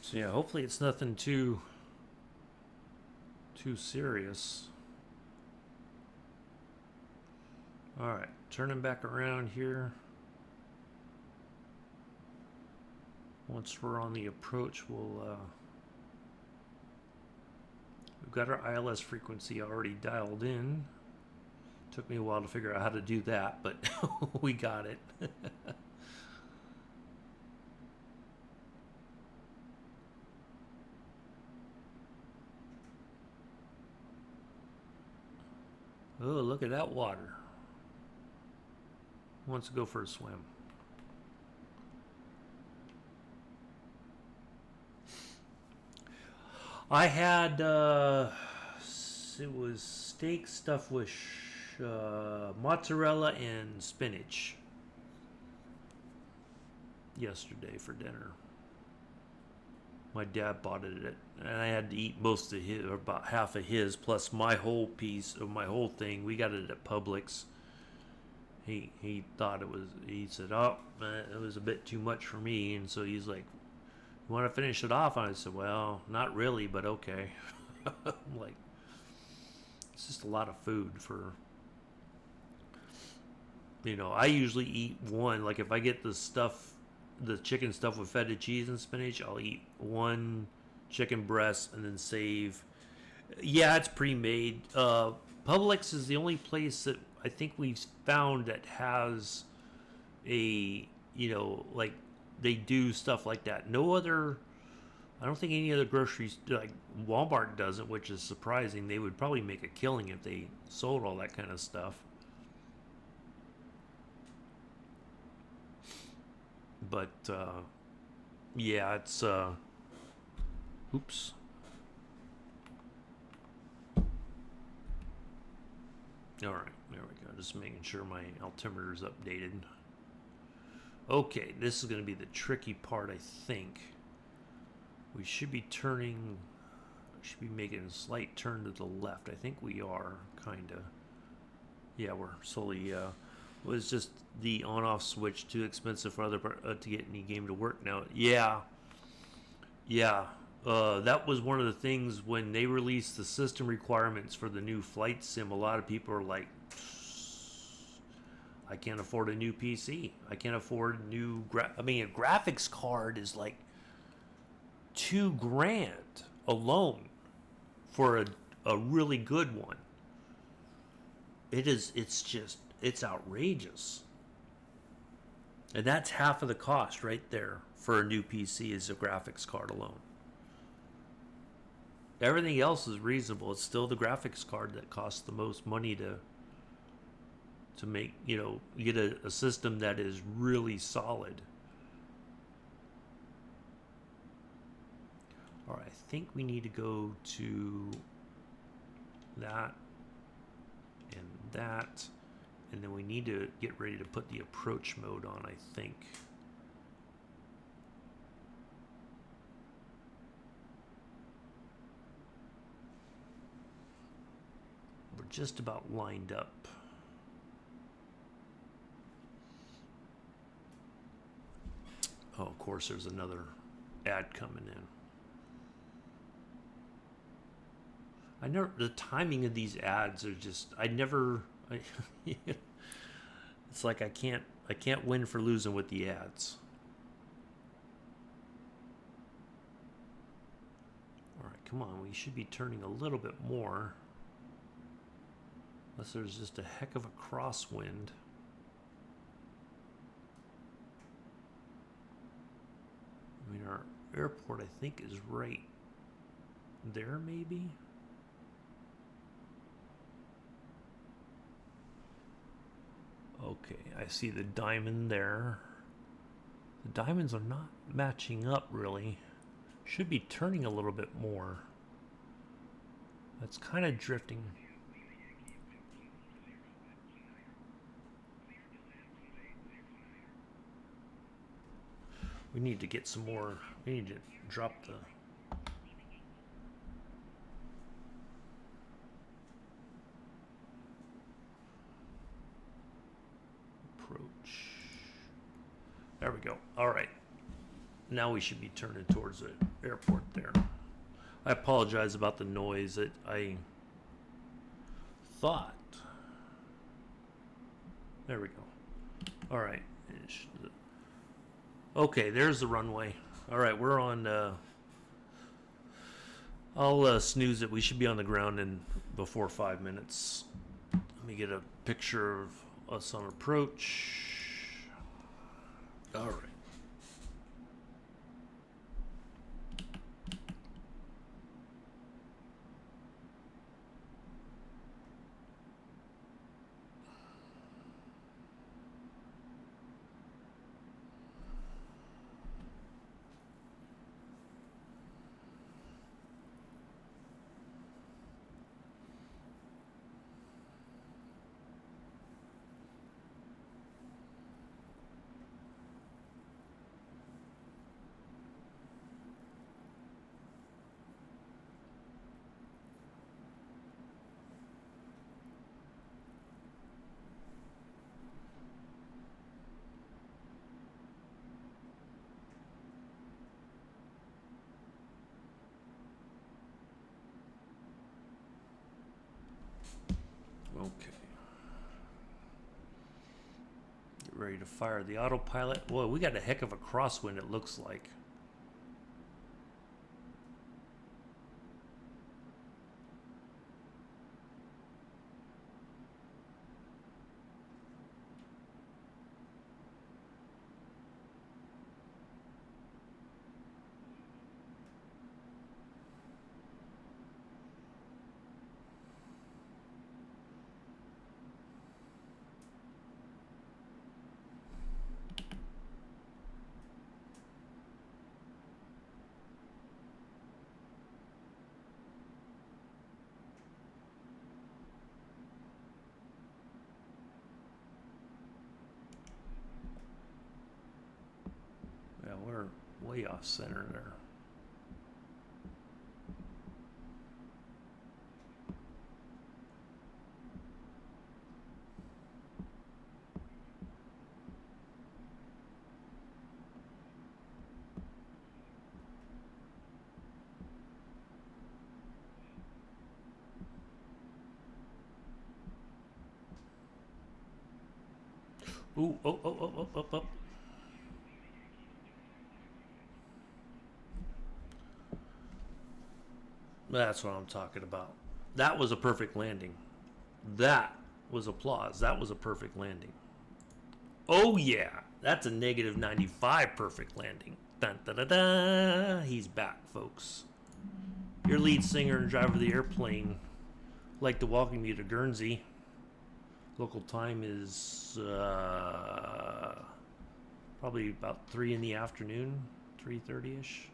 So yeah, hopefully it's nothing too serious. All right, turning back around here. Once we're on the approach, we'll we've got our ILS frequency already dialed in. Took me a while to figure out how to do that, but we got it. Oh, look at that water. Who wants to go for a swim? I had it was steak stuffed with mozzarella and spinach yesterday for dinner. My dad bought it, and I had to eat most of his, or about half of his, plus my whole piece of my whole thing. We got it at Publix. He thought it was. He said, "Oh, it was a bit too much for me," and so he's like, "You want to finish it off?" And I said, "Well, not really, but okay." I'm like, it's just a lot of food for. I usually eat one. Like if I get the chicken stuff with feta cheese and spinach, I'll eat one chicken breast and then save. Yeah, it's pre-made. Publix is the only place that I think we've found that has like they do stuff like that. No other. I don't think any other groceries, like Walmart doesn't, which is surprising. They would probably make a killing if they sold all that kind of stuff. But yeah, it's oops. All right, there we go. Just making sure my altimeter is updated. Okay, this is going to be the tricky part, I think. We should be making a slight turn to the left. I think we are, kind of. Yeah, we're slowly, was just the on-off switch too expensive for to get any game to work now? Yeah. That was one of the things when they released the system requirements for the new flight sim. A lot of people are like, I can't afford a new PC. I can't afford a new a graphics card is like $2,000 alone for a really good one. It's outrageous. And that's half of the cost right there for a new PC is a graphics card alone. Everything else is reasonable. It's still the graphics card that costs the most money to make, get a system that is really solid. All right, I think we need to go to that and that, and then we need to get ready to put the approach mode on, I think. We're just about lined up. Oh, of course, there's another ad coming in. I never, the timing of these ads are just, it's like I can't win for losing with the ads. All right, come on, we should be turning a little bit more. Unless there's just a heck of a crosswind. I mean, our airport, I think, is right there, maybe? Okay, I see the diamond there. The diamonds are not matching up, really. Should be turning a little bit more. That's kind of drifting. We need to get some more. We need to drop the. Approach. There we go. All right. Now we should be turning towards the airport there. I apologize about the noise that I thought. There we go. All right. Okay, there's the runway. All right, we're on. I'll snooze it. We should be on the ground in before 5 minutes. Let me get a picture of us on approach. All right. ready to fire the autopilot. Boy, we got a heck of a crosswind, it looks like. Yeah, we're way off center there. Ooh, oh. That's what I'm talking about. That was a perfect landing. That was applause. That was a perfect landing. Oh, yeah. That's a negative 95 perfect landing. Dun, da, da, da. He's back, folks. Your lead singer and driver of the airplane like to welcome you to Guernsey. Local time is probably about 3 in the afternoon, 3:30ish.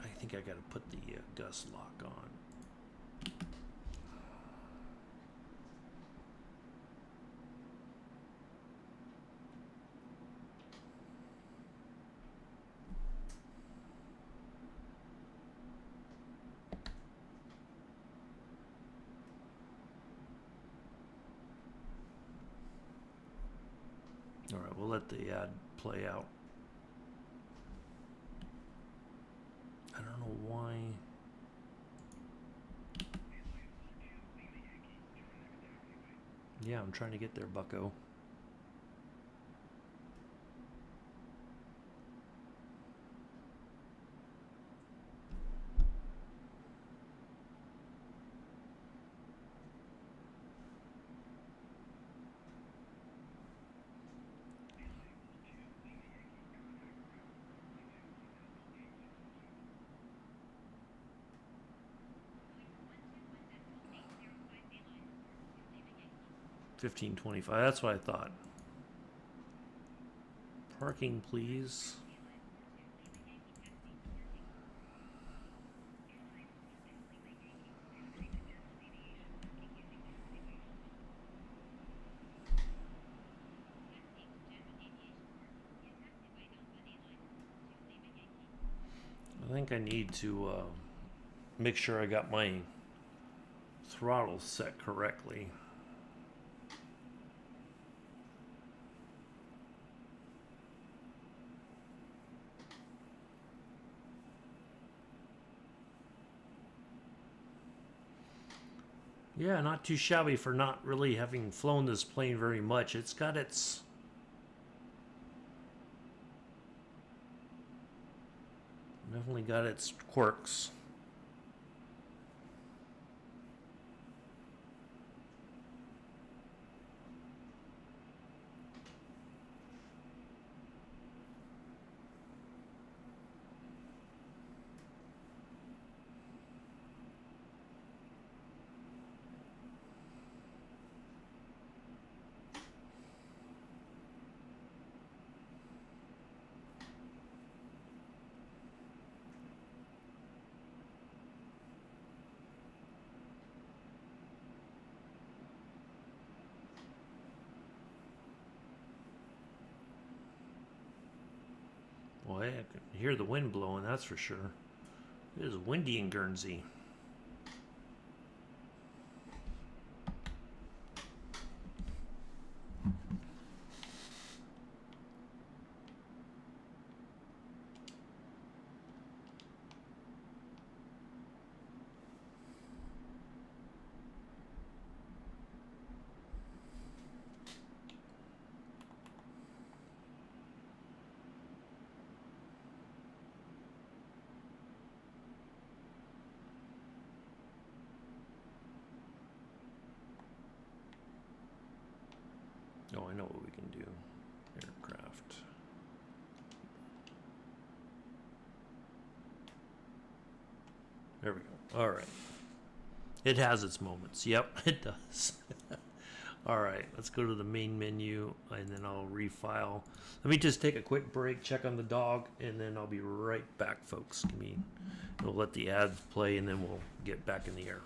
I think I got to put the gust lock on. All right, we'll let the ad play out. I don't know why. Yeah, I'm trying to get there, bucko. $15.25. That's what I thought. Parking, please. I think I need to make sure I got my throttle set correctly. Yeah, not too shabby for not really having flown this plane very much. It's got its definitely got its quirks. Well, I can hear the wind blowing, that's for sure. It is windy in Guernsey. Oh, I know what we can do. Aircraft. There we go. All right. It has its moments. Yep, it does. All right, let's go to the main menu, and then I'll refile. Let me just take a quick break, check on the dog, and then I'll be right back, folks. We'll let the ads play, and then we'll get back in the air.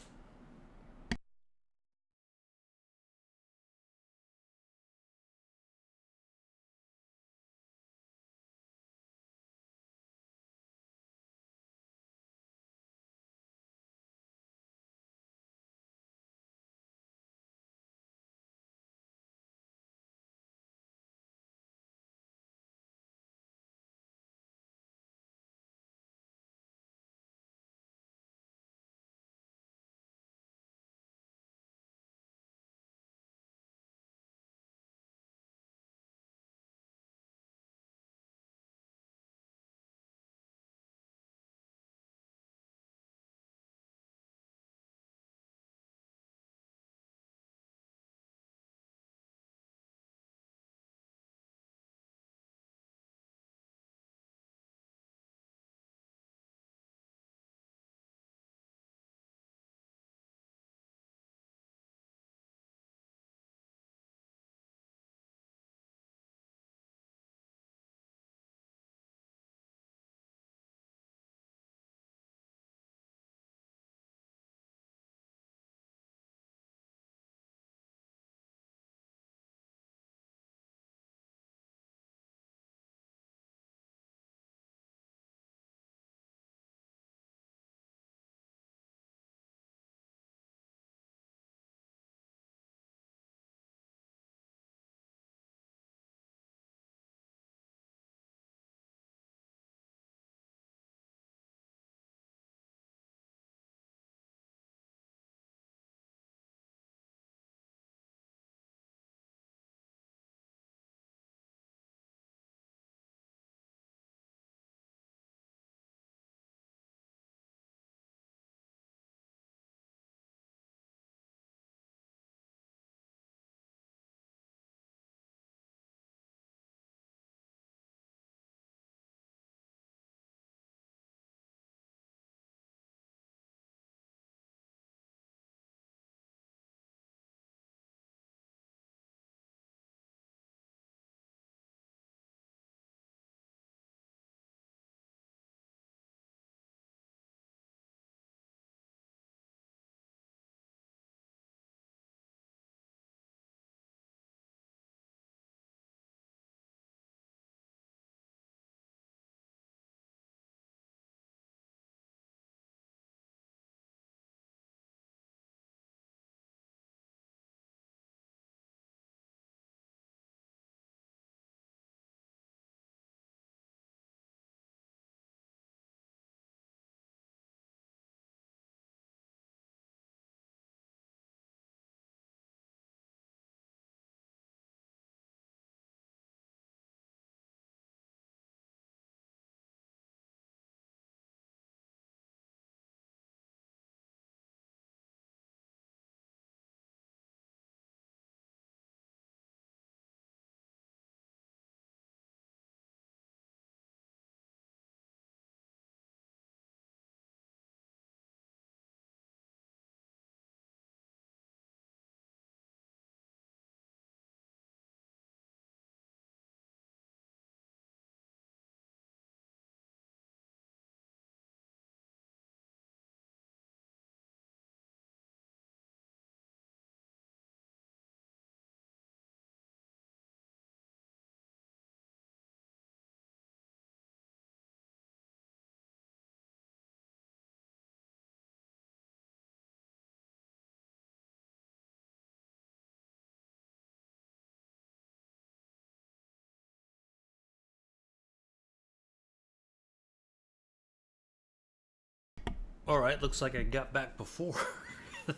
All right, looks like I got back before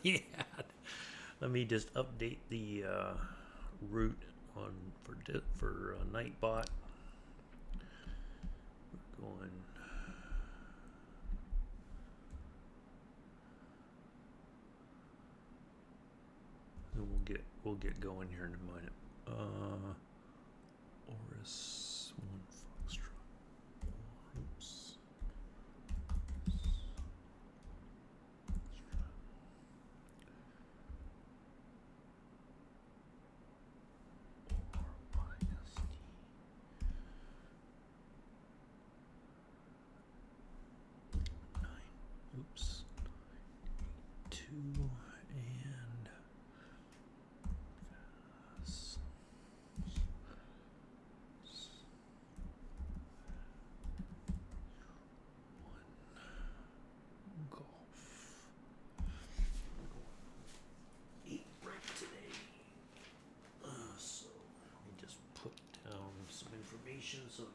the ad. Let me just update the route on for Nightbot. We're going. And we'll get going here in a minute. Oris 1 Foxtrot. Oops. Oops. 2 and golf. 8 right today. So let me just put down some information so I can.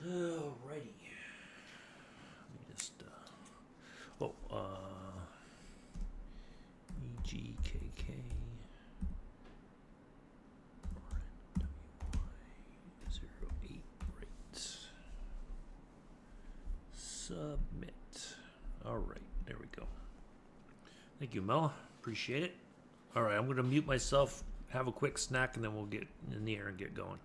Alrighty. Let me just EGKK RNWY 08 right. Submit. Alright, there we go. Thank you, Mel. Appreciate it. Alright, I'm gonna mute myself, have a quick snack, and then we'll get in the air and get going.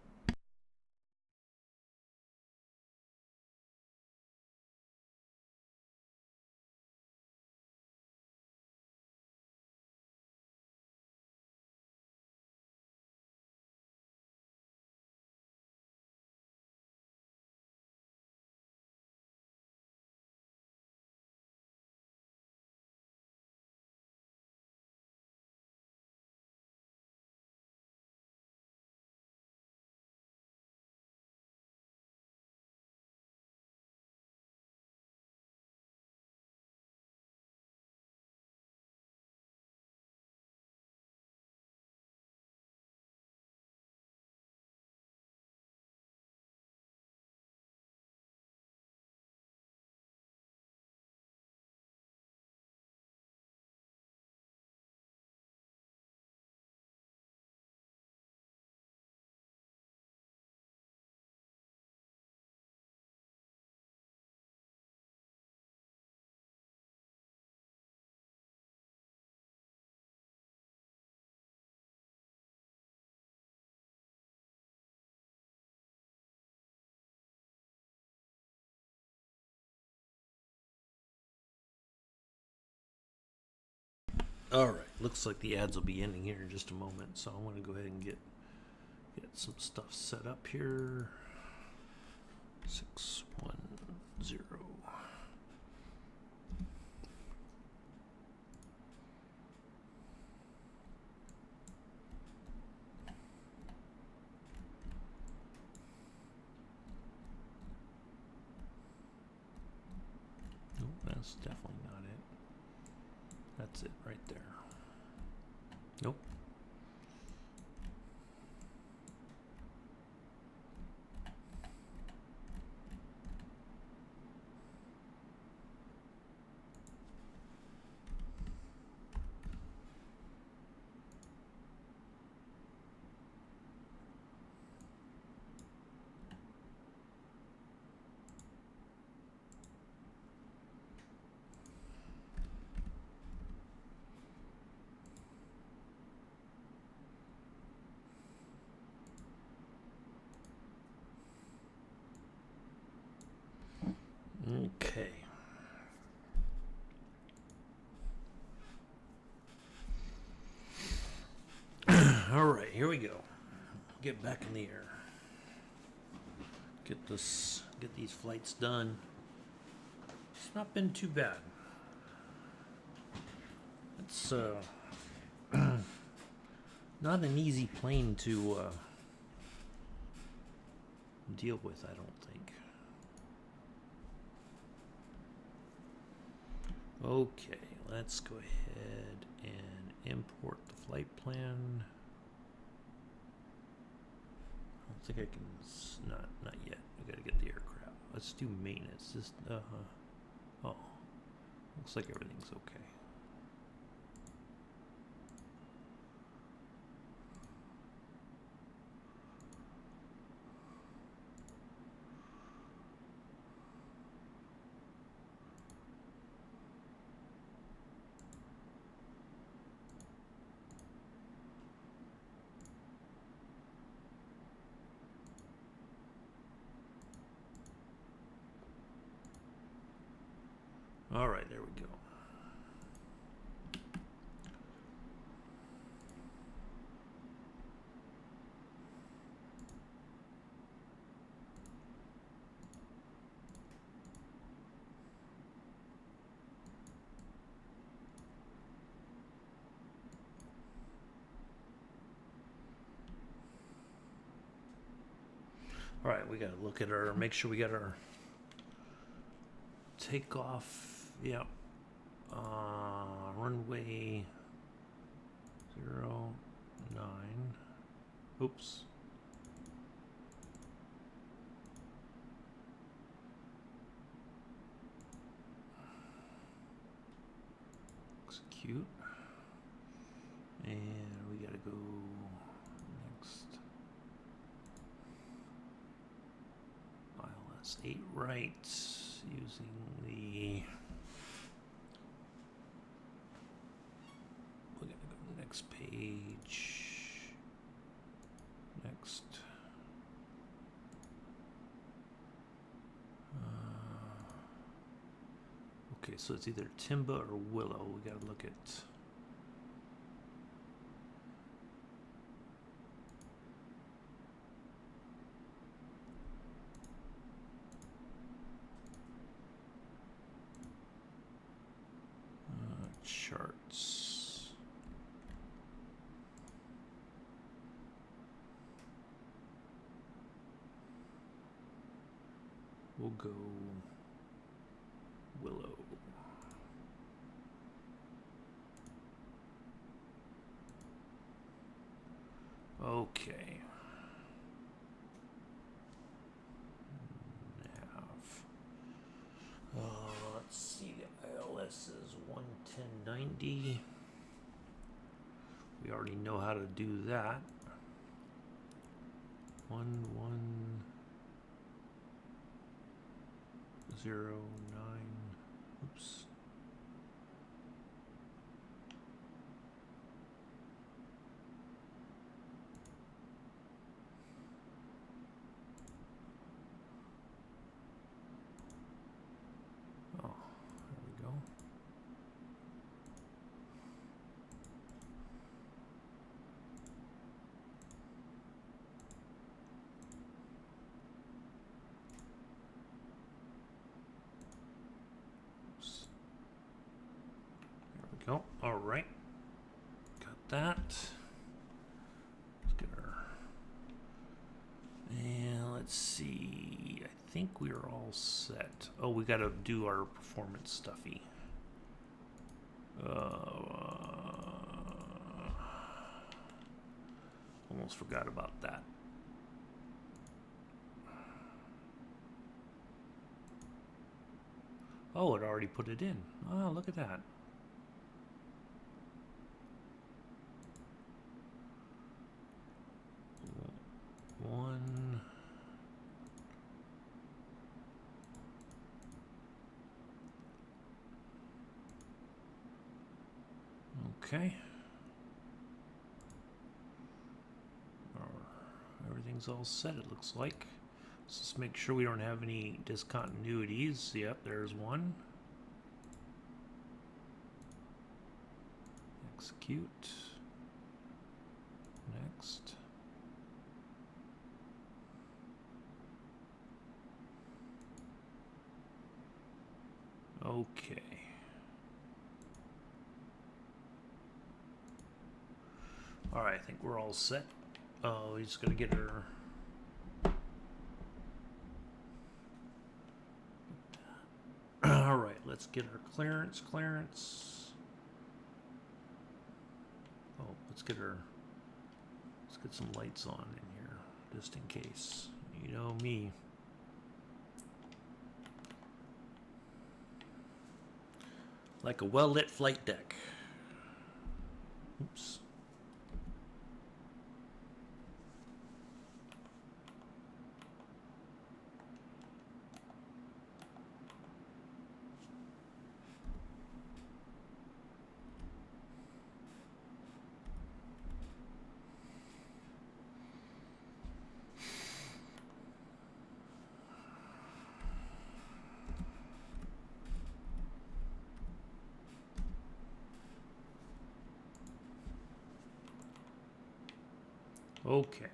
Alright, looks like the ads will be ending here in just a moment, so I'm going to go ahead and get some stuff set up here. 610. Nope, that's definitely not it. That's it right there. Nope. Okay. All right, here we go. Get back in the air. Get these flights done. It's not been too bad. It's not an easy plane to deal with, I don't think. Okay, let's go ahead and import the flight plan. I don't think I can, not yet. I gotta let's do maintenance. Just oh, looks like everything's okay. All right, there we go. All right, we got to look at our, make sure we got our takeoff. Yep. Runway 09. Oops. Execute. And we got to go next. ILS 8 right. Using the... We're going to go to the next page. Next. Okay, so it's either Timba or Willow. We got to look at... charts. We'll go Willow. Okay. Let's see, the ILS is 110.90. We already know how to do that. 1109. Oops. Go. All right. Got that. Let's get our... And let's see. I think we are all set. Oh, we got to do our performance stuffy. Almost forgot about that. Oh, it already put it in. Oh, look at that. One. Okay. Everything's all set, it looks like. Let's just make sure we don't have any discontinuities. Yep, there's one. Execute. Next. Okay. All right, I think we're all set. Oh, we just gotta get her. All right, let's get our clearance. Oh, let's get her. Let's get some lights on in here, just in case. You know me. Like a well-lit flight deck. Oops. Okay.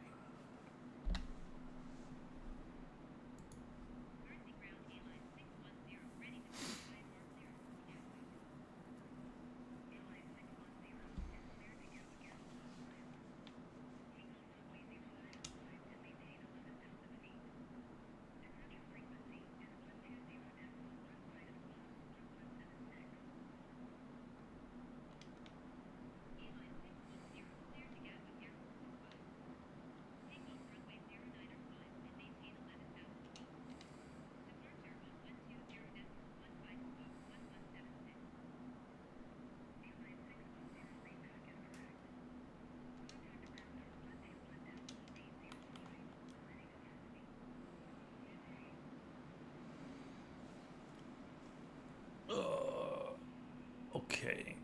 Okay.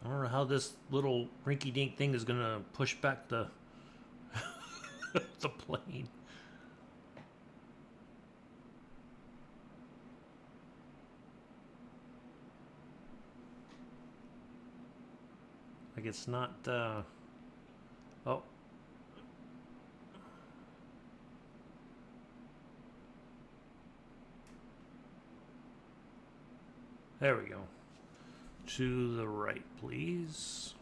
I don't know how this little rinky-dink thing is gonna push back the the plane. Like it's not. Oh, there we go. To the right, please.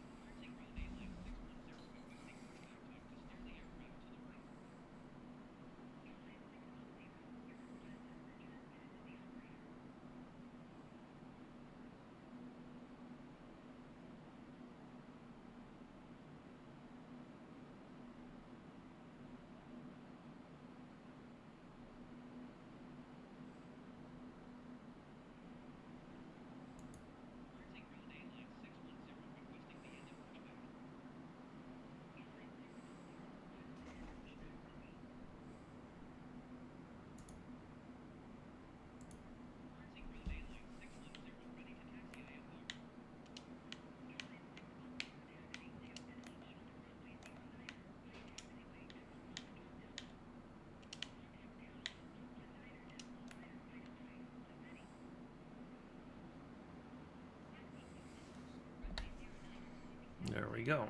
There we go.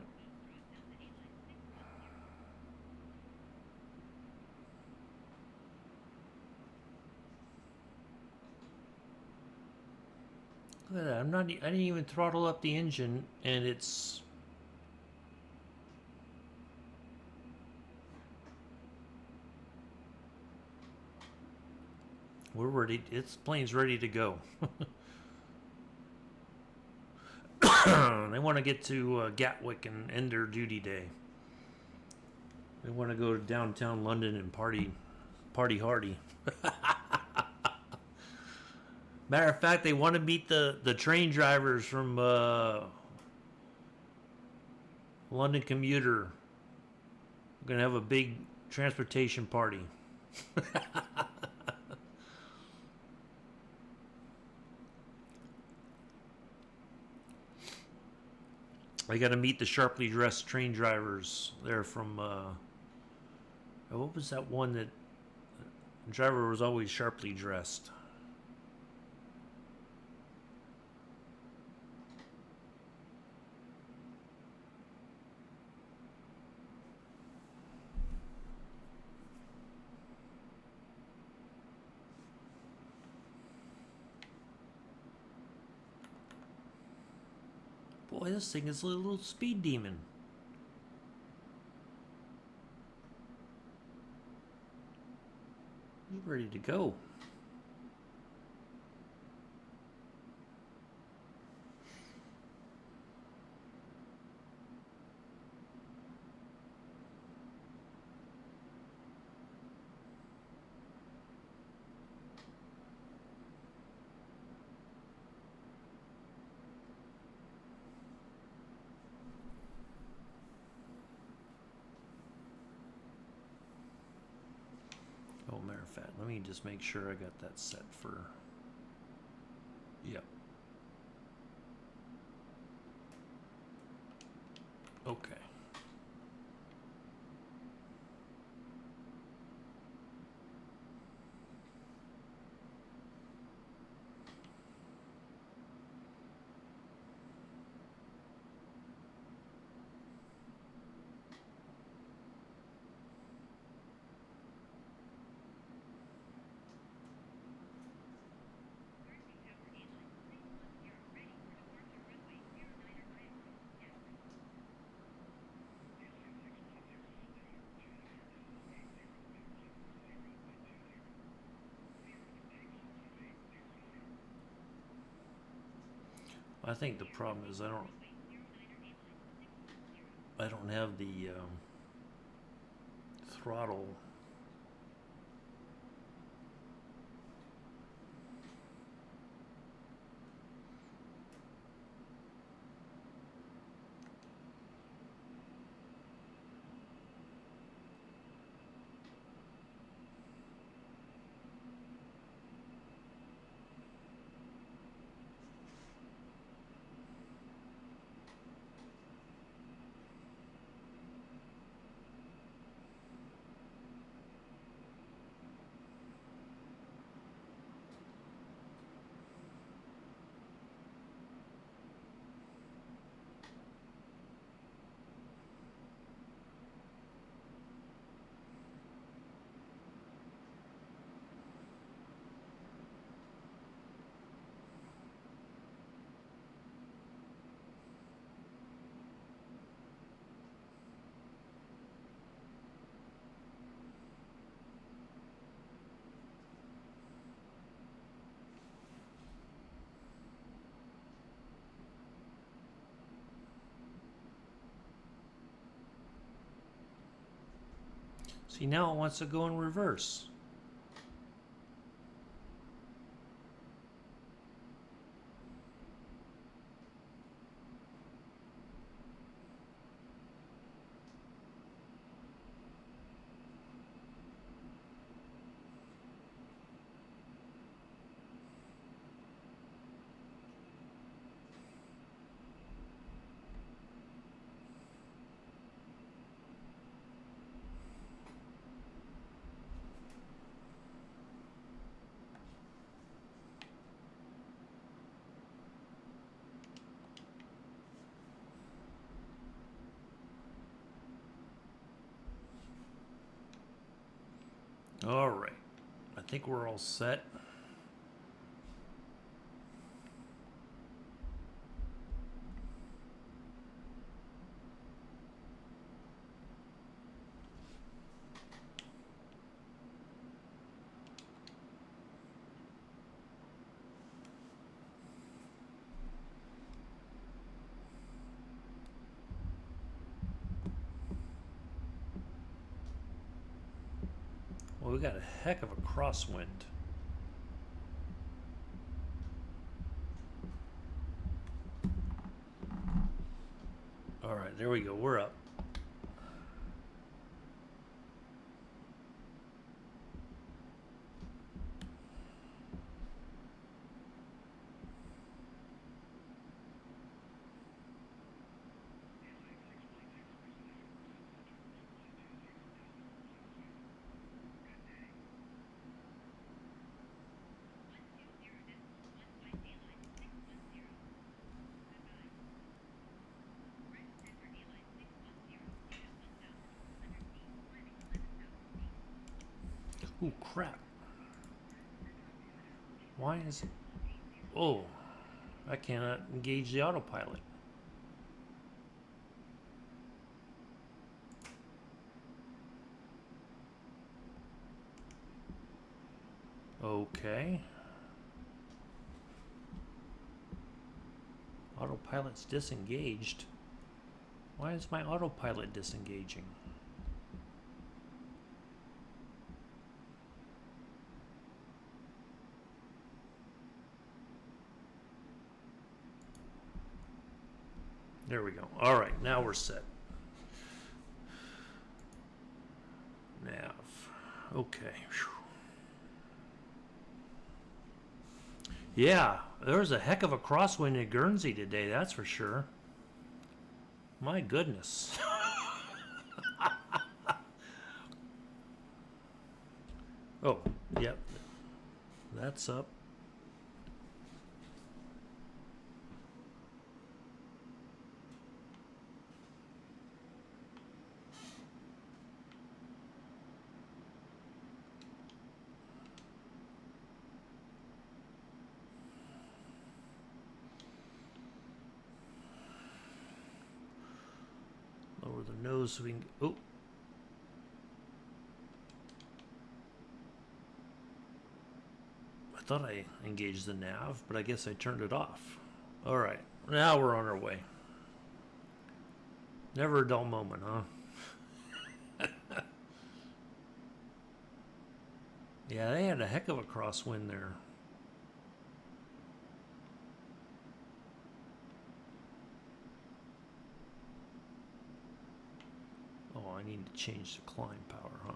Look at that. I'm not. I didn't even throttle up the engine, and it's. We're ready. Its plane's ready to go. They want to get to Gatwick and end their duty day. They want to go to downtown London and party hardy. Matter of fact, they want to meet the train drivers from London Commuter. We're gonna have a big transportation party. I got to meet the sharply dressed train drivers. They're from what was that one that the driver was always sharply dressed? Boy, this thing is a little speed demon. He's ready to go. Oh, matter of fact, let me just make sure I got that set for. Yep. Okay. I think the problem is I don't have the throttle. See, now it wants to go in reverse. All right. I think we're all set. Well, we got a heck of a crosswind. All right, there we go. We're up. Ooh, crap. Why is it? Oh, I cannot engage the autopilot. Okay. Autopilot's disengaged. Why is my autopilot disengaging? There we go. All right, now we're set. Nav. Okay. Whew. Yeah, there was a heck of a crosswind in Guernsey today, that's for sure. My goodness. Oh, yep. That's up. Lower the nose so we can. Oh. I thought I engaged the nav, but I guess I turned it off. All right, now we're on our way. Never a dull moment, huh? Yeah, they had a heck of a crosswind there. Oh, I need to change the climb power, huh?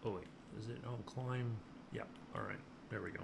Oh, wait. Is it on climb? Yep. All right. There we go.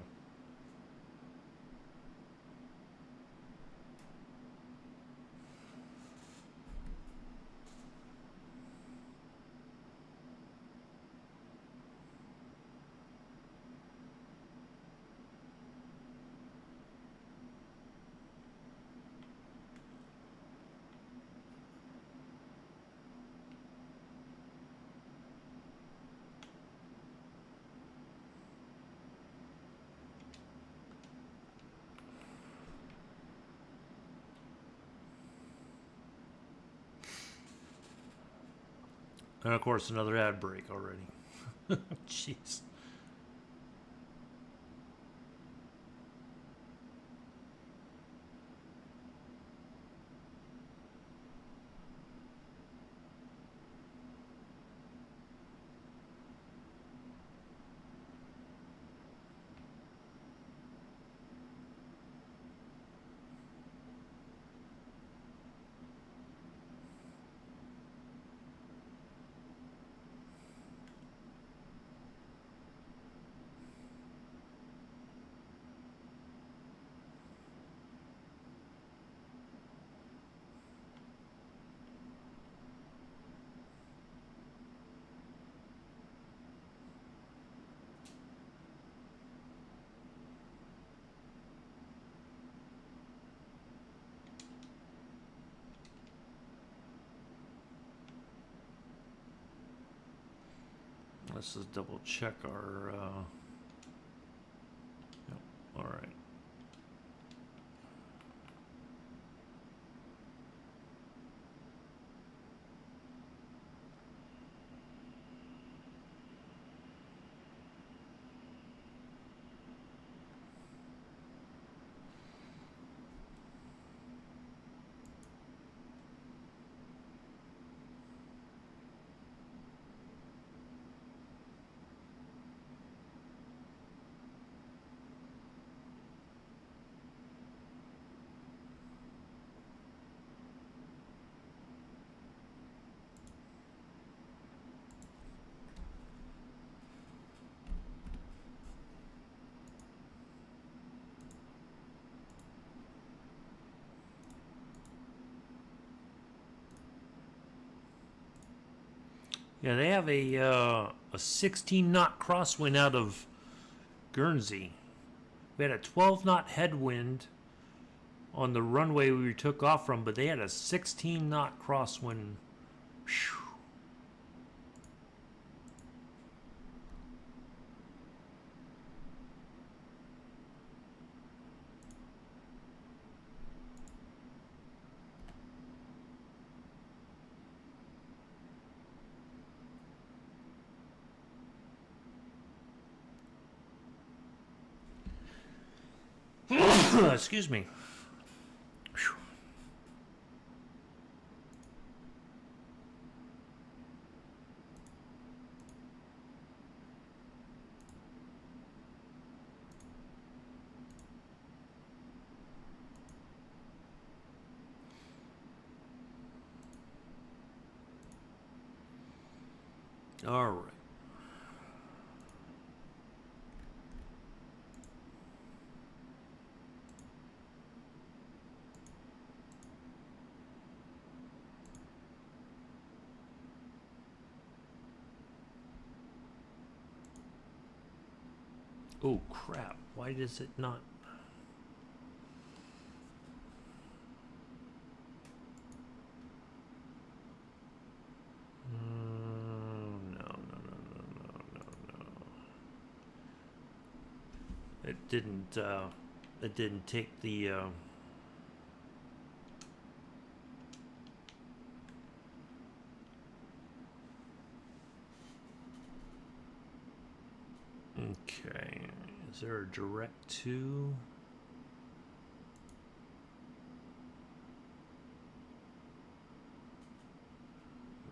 And of course, another ad break already. Jeez. Let's just double check our. Yep. All right. Yeah, they have a 16 knot crosswind out of Guernsey. We had a 12 knot headwind on the runway we took off from, but they had a 16 knot crosswind. Whew. Excuse me. Whew. All right. Oh crap, why does it not? No, no, no, no, no, no, no. It didn't take the, okay, is there a direct to?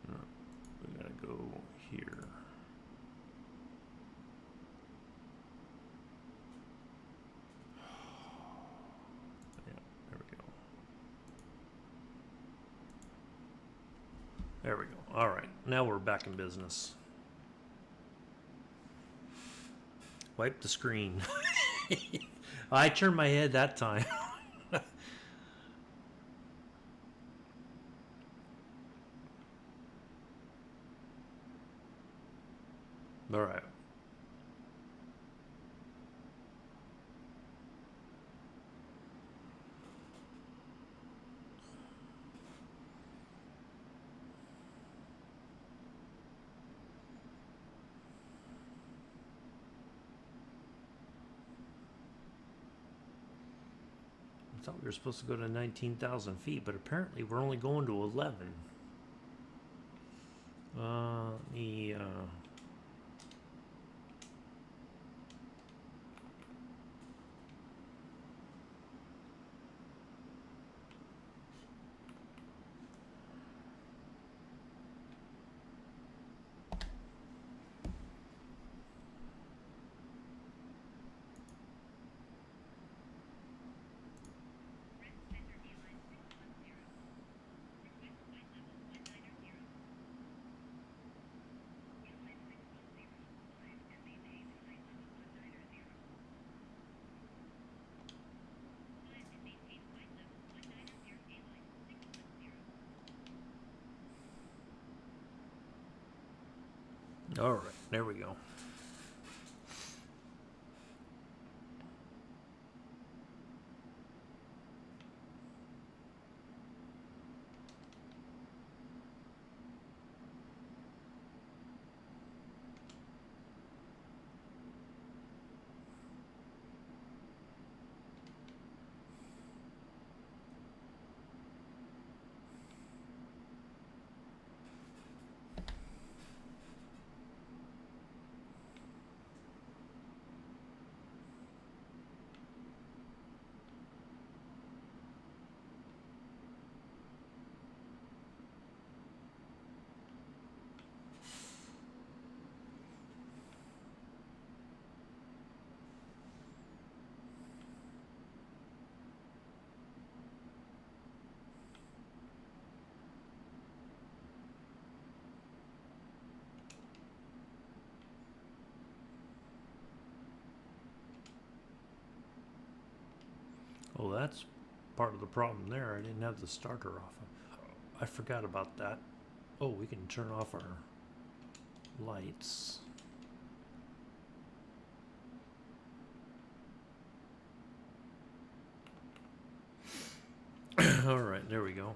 No, we gotta go here. Yeah, there we go. There we go. All right, now we're back in business. Wipe the screen. I turned my head that time. All right. I thought we were supposed to go to 19,000 feet, but apparently we're only going to 11. Let me, all right, there we go. Oh, that's part of the problem there. I didn't have the starter off. I forgot about that. Oh, we can turn off our lights. All right, there we go.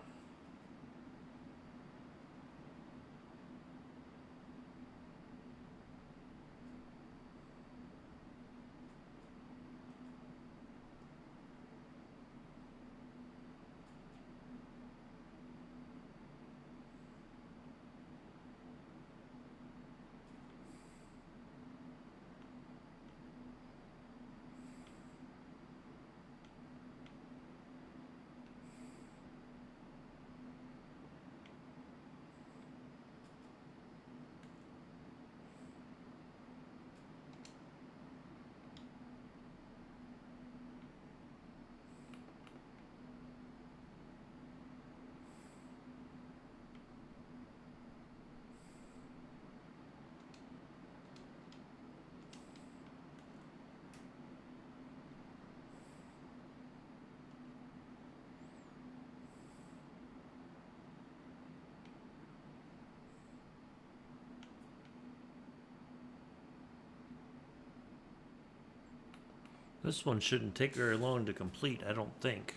This one shouldn't take very long to complete, I don't think.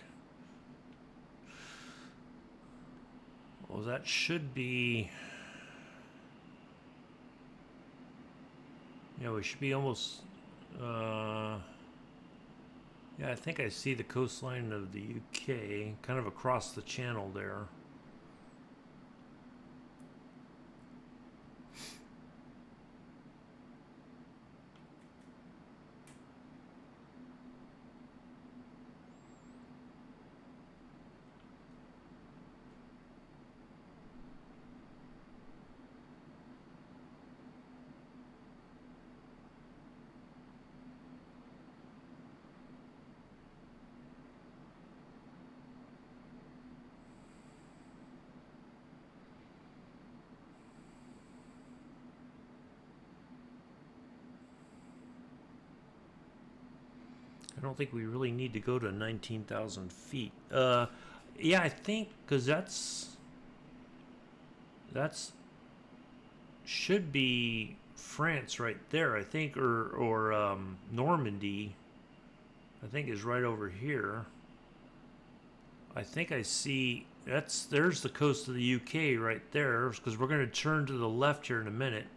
Well, that should be... Yeah, we should be almost... Yeah, I think I see the coastline of the UK, kind of across the channel there. I don't think we really need to go to 19,000 feet. Yeah, I think because that's should be France right there. I think, or Normandy. I think is right over here. I think I see there's the coast of the UK right there because we're going to turn to the left here in a minute.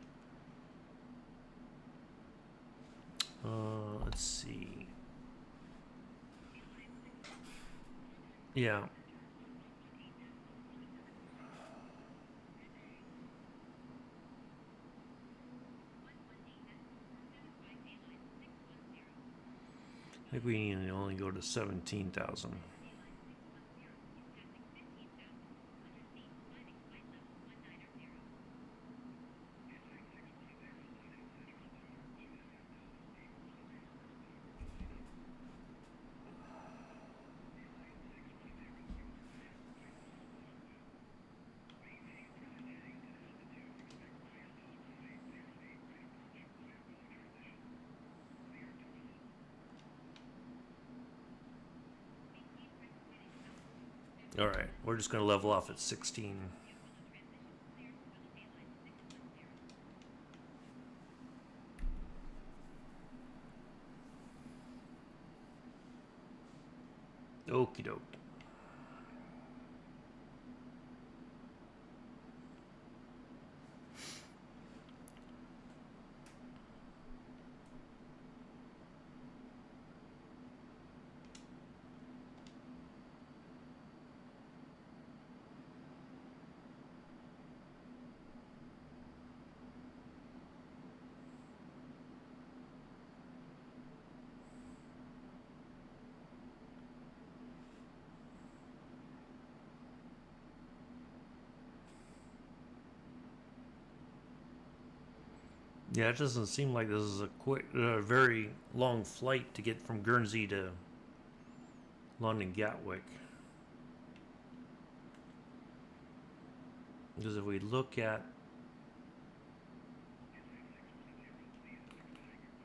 Let's see. Yeah. I think we need to only go to 17,000. All right, we're just going to level off at 16. Okie doke. Yeah, it doesn't seem like this is a very long flight to get from Guernsey to London Gatwick. Because if we look at,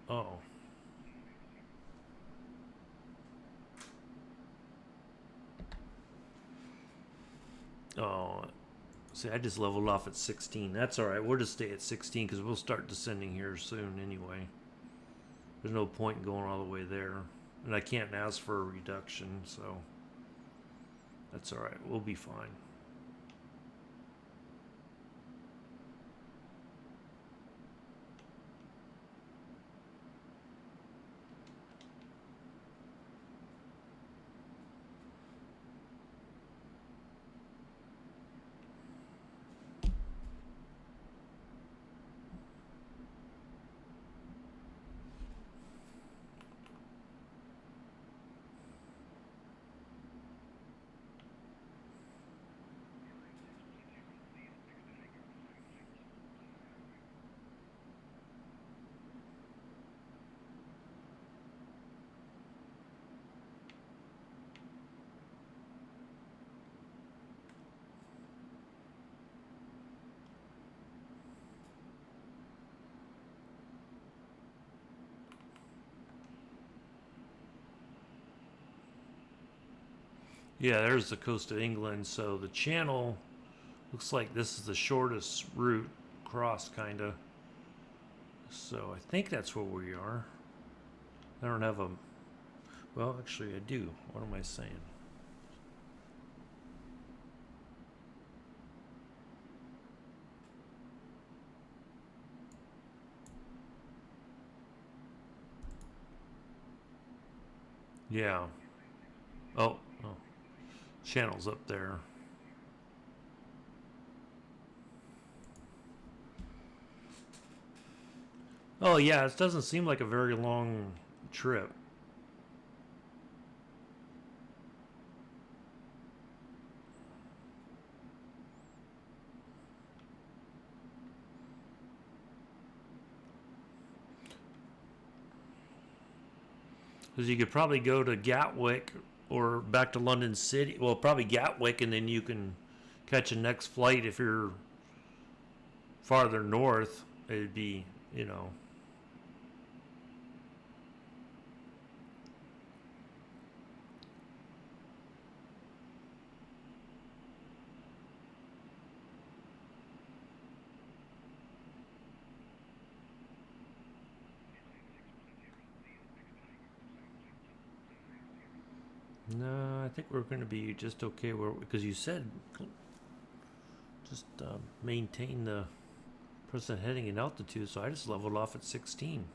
oh, oh, see, I just leveled off at 16. That's all right. We'll just stay at 16 because we'll start descending here soon anyway. There's no point in going all the way there, and I can't ask for a reduction, so that's all right. We'll be fine. Yeah, there's the coast of England. So the channel looks like this is the shortest route across, kind of. So I think that's where we are. I don't have a Well, actually, I do. What am I saying? Yeah. Oh, channel's up there. Oh, yeah, it doesn't seem like a very long trip. Because you could probably go to Gatwick or back to London City. Well, probably Gatwick, and then you can catch a next flight if you're farther north. It'd be, you know. No, I think we're going to be just okay. Because you said just maintain the percent heading in altitude, so I just leveled off at 16.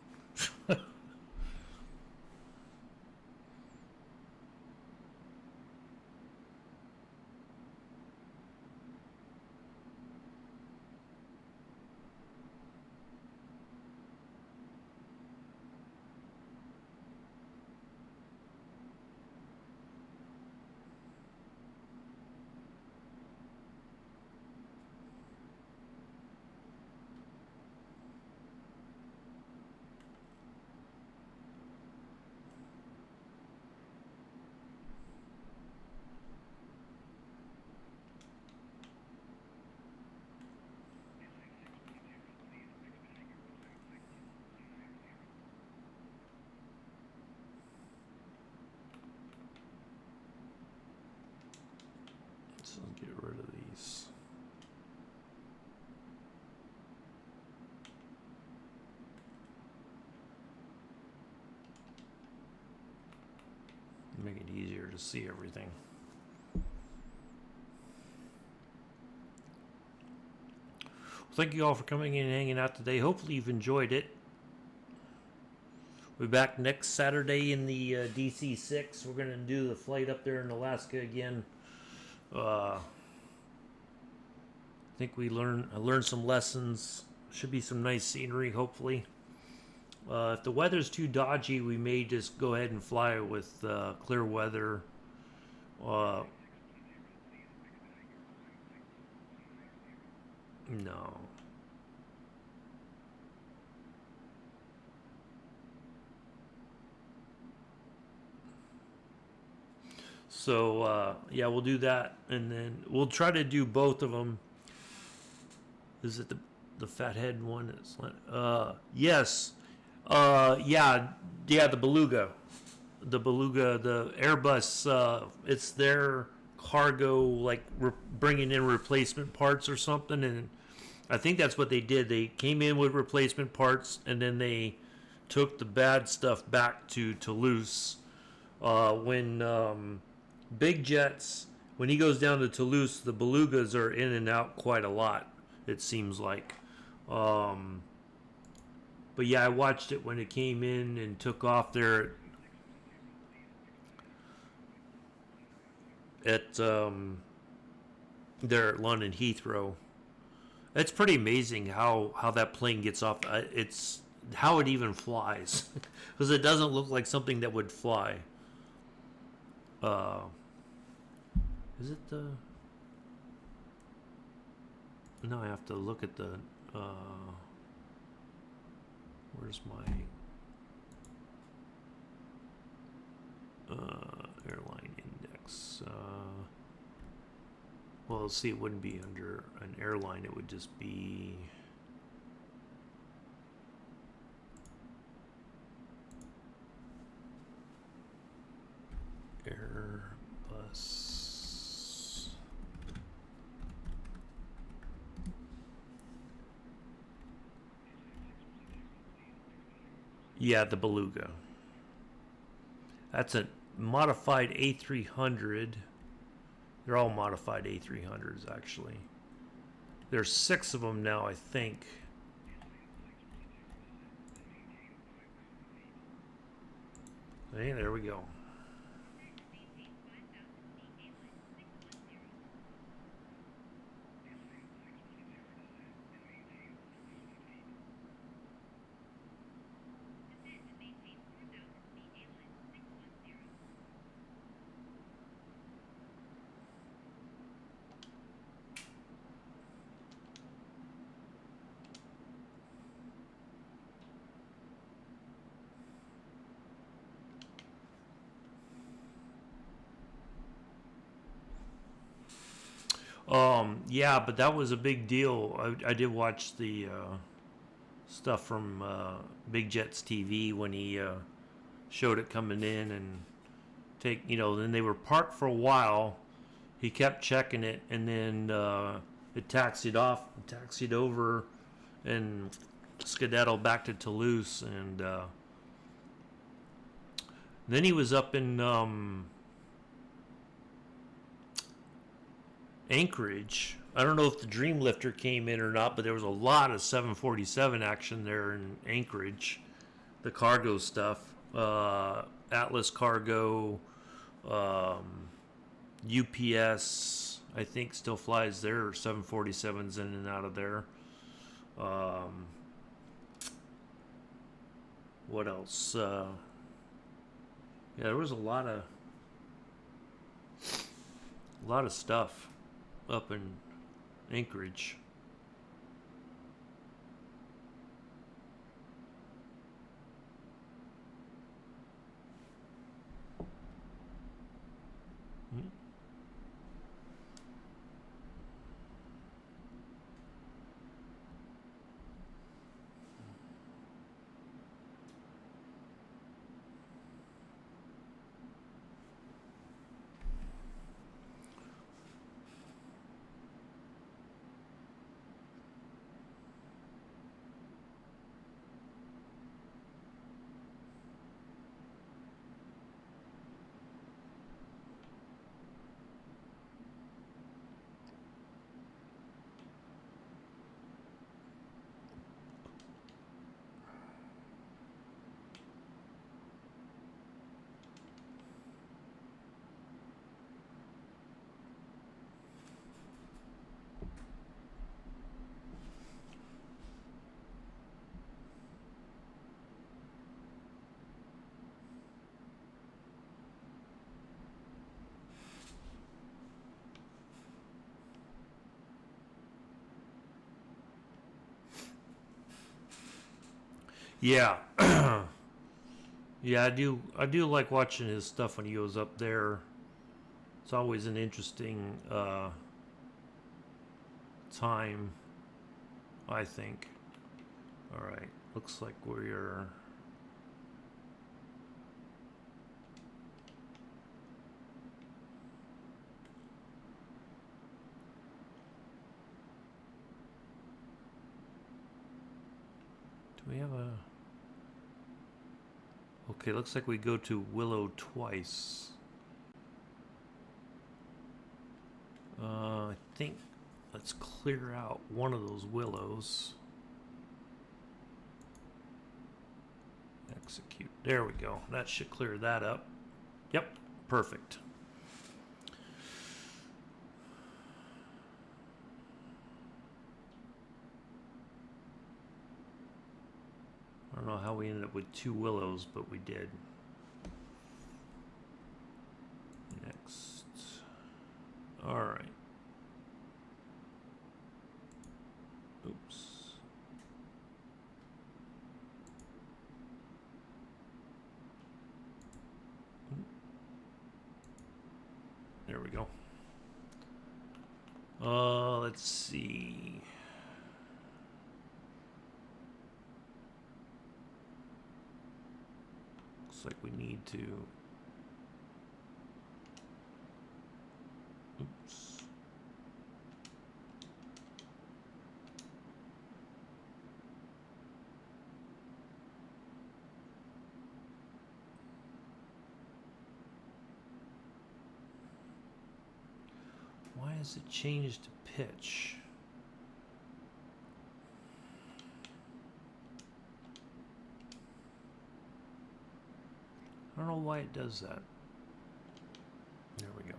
So get rid of these. Make it easier to see everything. Well, thank you all for coming in and hanging out today. Hopefully you've enjoyed it. We'll be back next Saturday in the DC-6. We're going to do the flight up there in Alaska again. I think I learned some lessons. Should be some nice scenery, hopefully. If the weather's too dodgy, we may just go ahead and fly with clear weather. No. So yeah, we'll do that, and then we'll try to do both of them. Is it the fathead one? Yes. Yeah. The Beluga, the Airbus. It's their cargo, like bringing in replacement parts or something, and I think that's what they did. They came in with replacement parts, and then they took the bad stuff back to Toulouse. When big jets, when he goes down to Toulouse, the Belugas are in and out quite a lot. It seems like. But yeah, I watched it when it came in and took off there at there at London Heathrow. It's pretty amazing how that plane gets off. It's how it even flies, because it doesn't look like something that would fly. Uh, is it the? No, I have to look at the. Where's my airline index? Well, let's see. It wouldn't be under an airline. It would just be. Airbus. Yeah, the Beluga. That's a modified A300. They're all modified A300s, actually. There's 6 of them now, I think. Hey, there we go. Yeah, but that was a big deal. I did watch the stuff from Big Jets TV when he showed it coming in and then they were parked for a while. He kept checking it, and then it taxied off, taxied over, and skedaddled back to Toulouse, and then he was up in Anchorage. I don't know if the Dreamlifter came in or not, but there was a lot of 747 action there in Anchorage. The cargo stuff, Atlas Cargo, UPS, I think still flies their 747s in and out of there. What else? Yeah, there was a lot of stuff up in Anchorage. Yeah. Yeah, I do like watching his stuff when he goes up there. It's always an interesting time, I think. All right. Looks like we're do we have a Okay, looks like we go to Willow twice. I think let's clear out one of those willows. Execute. There we go. That should clear that up. Yep, perfect. I don't know how we ended up with 2 willows, but we did. Next. All right. Oops. There we go. Let's see. Looks like we need to. Oops. has it changed to pitch? I don't know why it does that. There we go.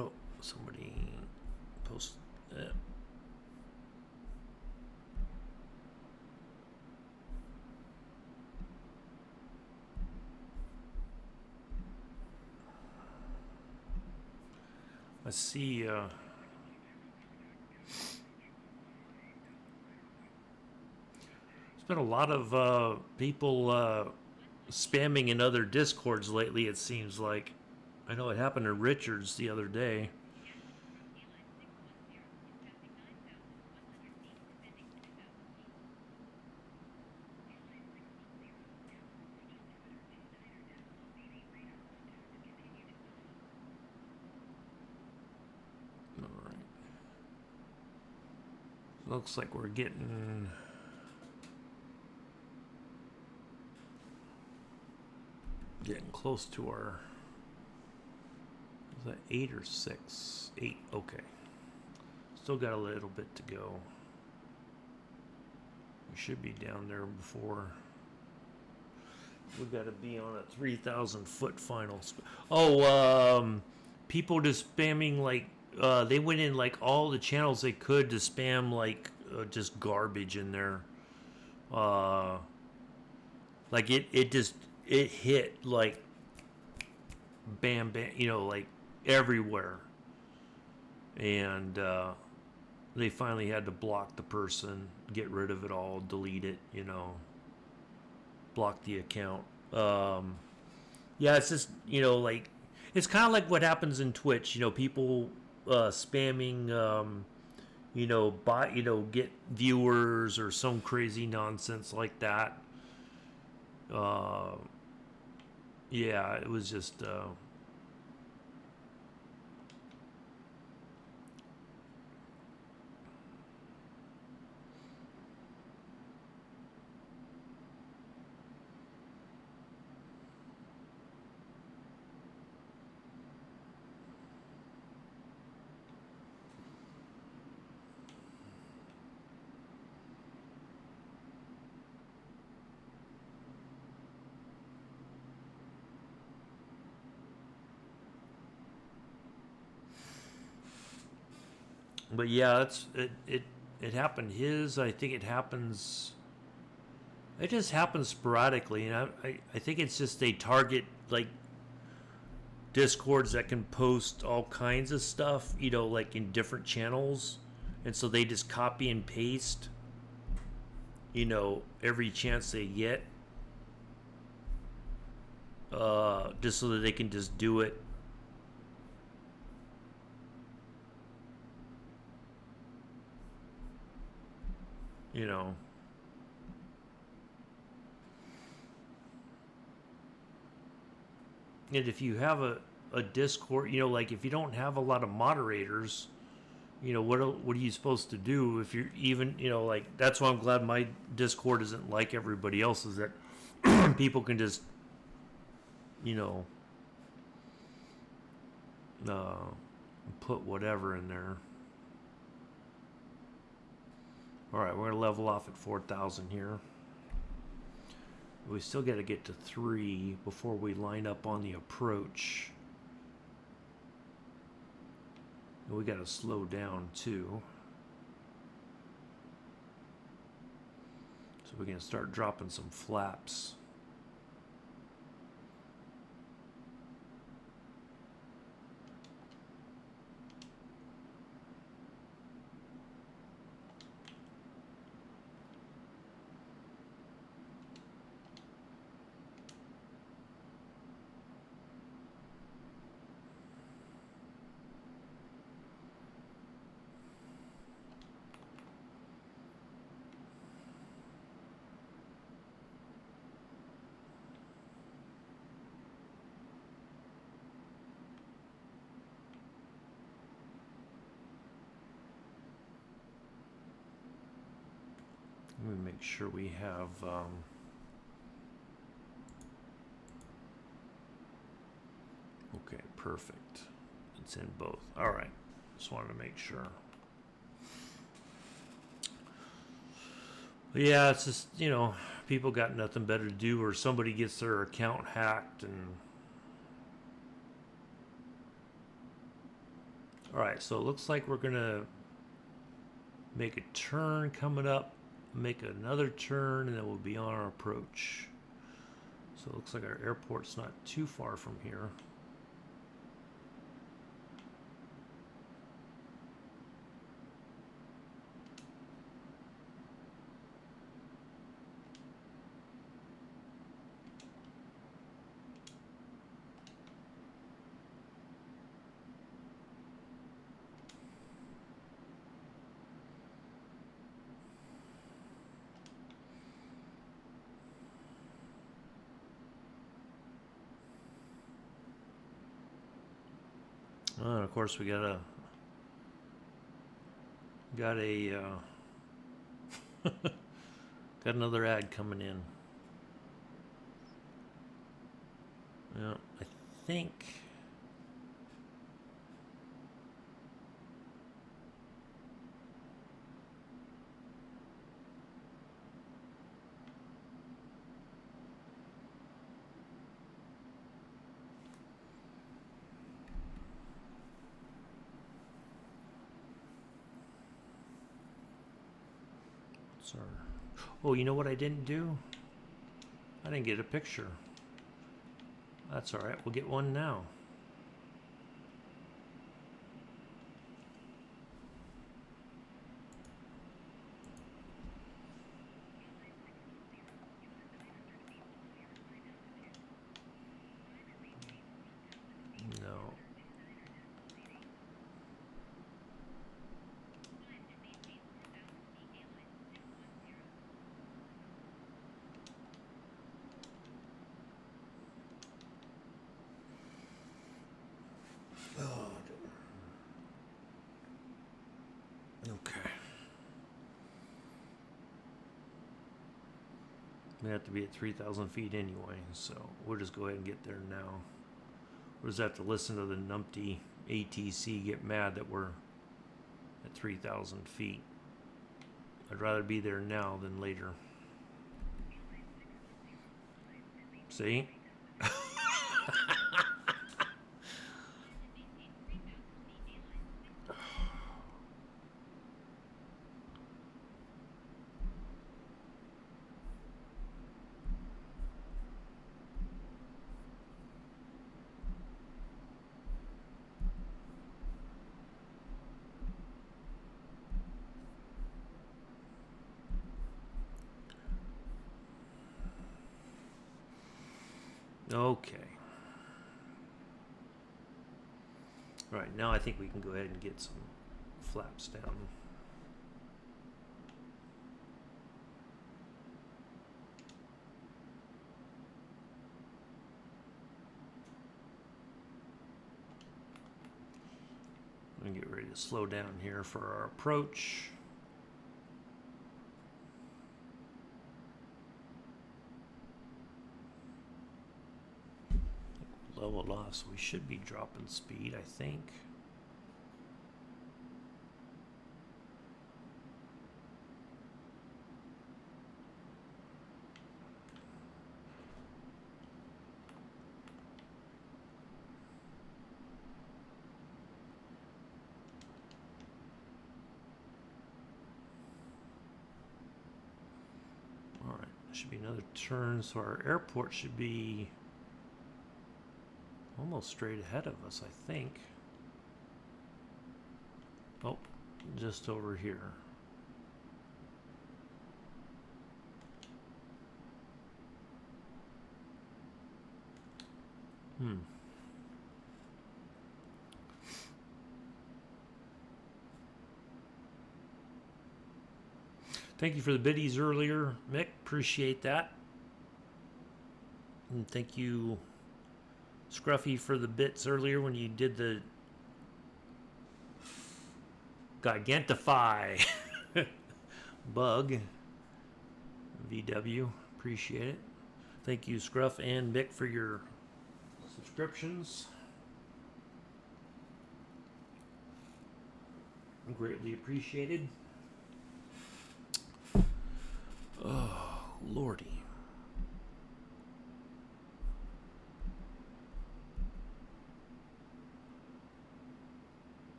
Oh, somebody post that. I see there's been a lot of people spamming in other discords lately, it seems like. I know it happened to Richards the other day. All right. Looks like we're getting close to our, is that 8 or 6? 8, okay. Still got a little bit to go. We should be down there before. We've got to be on a 3,000 foot final. People just spamming like, they went in like all the channels they could to spam like just garbage in there. Like it hit like bam bam, like everywhere, and they finally had to block the person, get rid of it all, delete it, block the account. Yeah, it's just like it's kind of like what happens in Twitch. People spamming, get viewers or some crazy nonsense like that. Yeah, it was just. But yeah, it happened. I think it happens. It just happens sporadically, and I think it's just they target like discords that can post all kinds of stuff, like in different channels, and so they just copy and paste, every chance they get, just so that they can just do it. And if you have a Discord, like if you don't have a lot of moderators, what are you supposed to do if you're even, like that's why I'm glad my Discord isn't like everybody else's, that people can just, put whatever in there. All right, we're gonna level off at 4,000 here. We still got to get to 3 before we line up on the approach. And we got to slow down too. So we can start dropping some flaps. Let me make sure we have okay, perfect. It's in both. All right. Just wanted to make sure. But yeah, it's just, you know, people got nothing better to do, or somebody gets their account hacked. And all right, so it looks like we're gonna make a turn coming up, make another turn, and then we'll be on our approach. So it looks like our airport's not too far from here. And of course, we got got another ad coming in. Yeah, I think. Sorry. Oh, you know what I didn't do? I didn't get a picture. That's all right. We'll get one now. No. Oh. Okay. We have to be at 3,000 feet anyway, so we'll just go ahead and get there now. We'll just have to listen to the numpty ATC get mad that we're at 3,000 feet. I'd rather be there now than later. See? Okay. All right, now I think we can go ahead and get some flaps down. I'm gonna get ready to slow down here for our approach. Leveled off, so we should be dropping speed, I think. All right, should be another turn, so our airport should be almost straight ahead of us, I think. Oh, just over here. Thank you for the biddies earlier, Mick. Appreciate that. And thank you, Scruffy, for the bits earlier when you did the Gigantify bug. VW. Appreciate it. Thank you, Scruff and Mick, for your subscriptions. Greatly appreciated. Oh, Lordy.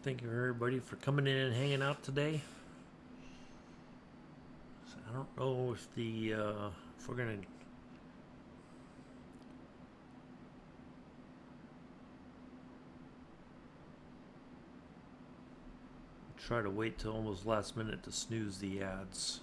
Thank you everybody for coming in and hanging out today. So I don't know if if we're gonna try to wait till almost last minute to snooze the ads.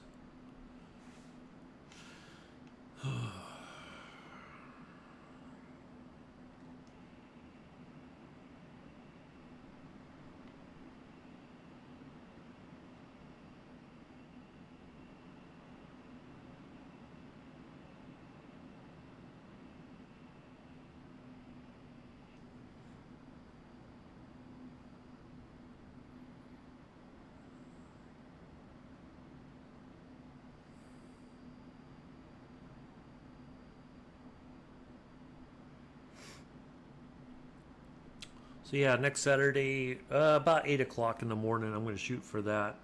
So yeah, next Saturday, about 8 o'clock in the morning, I'm going to shoot for that.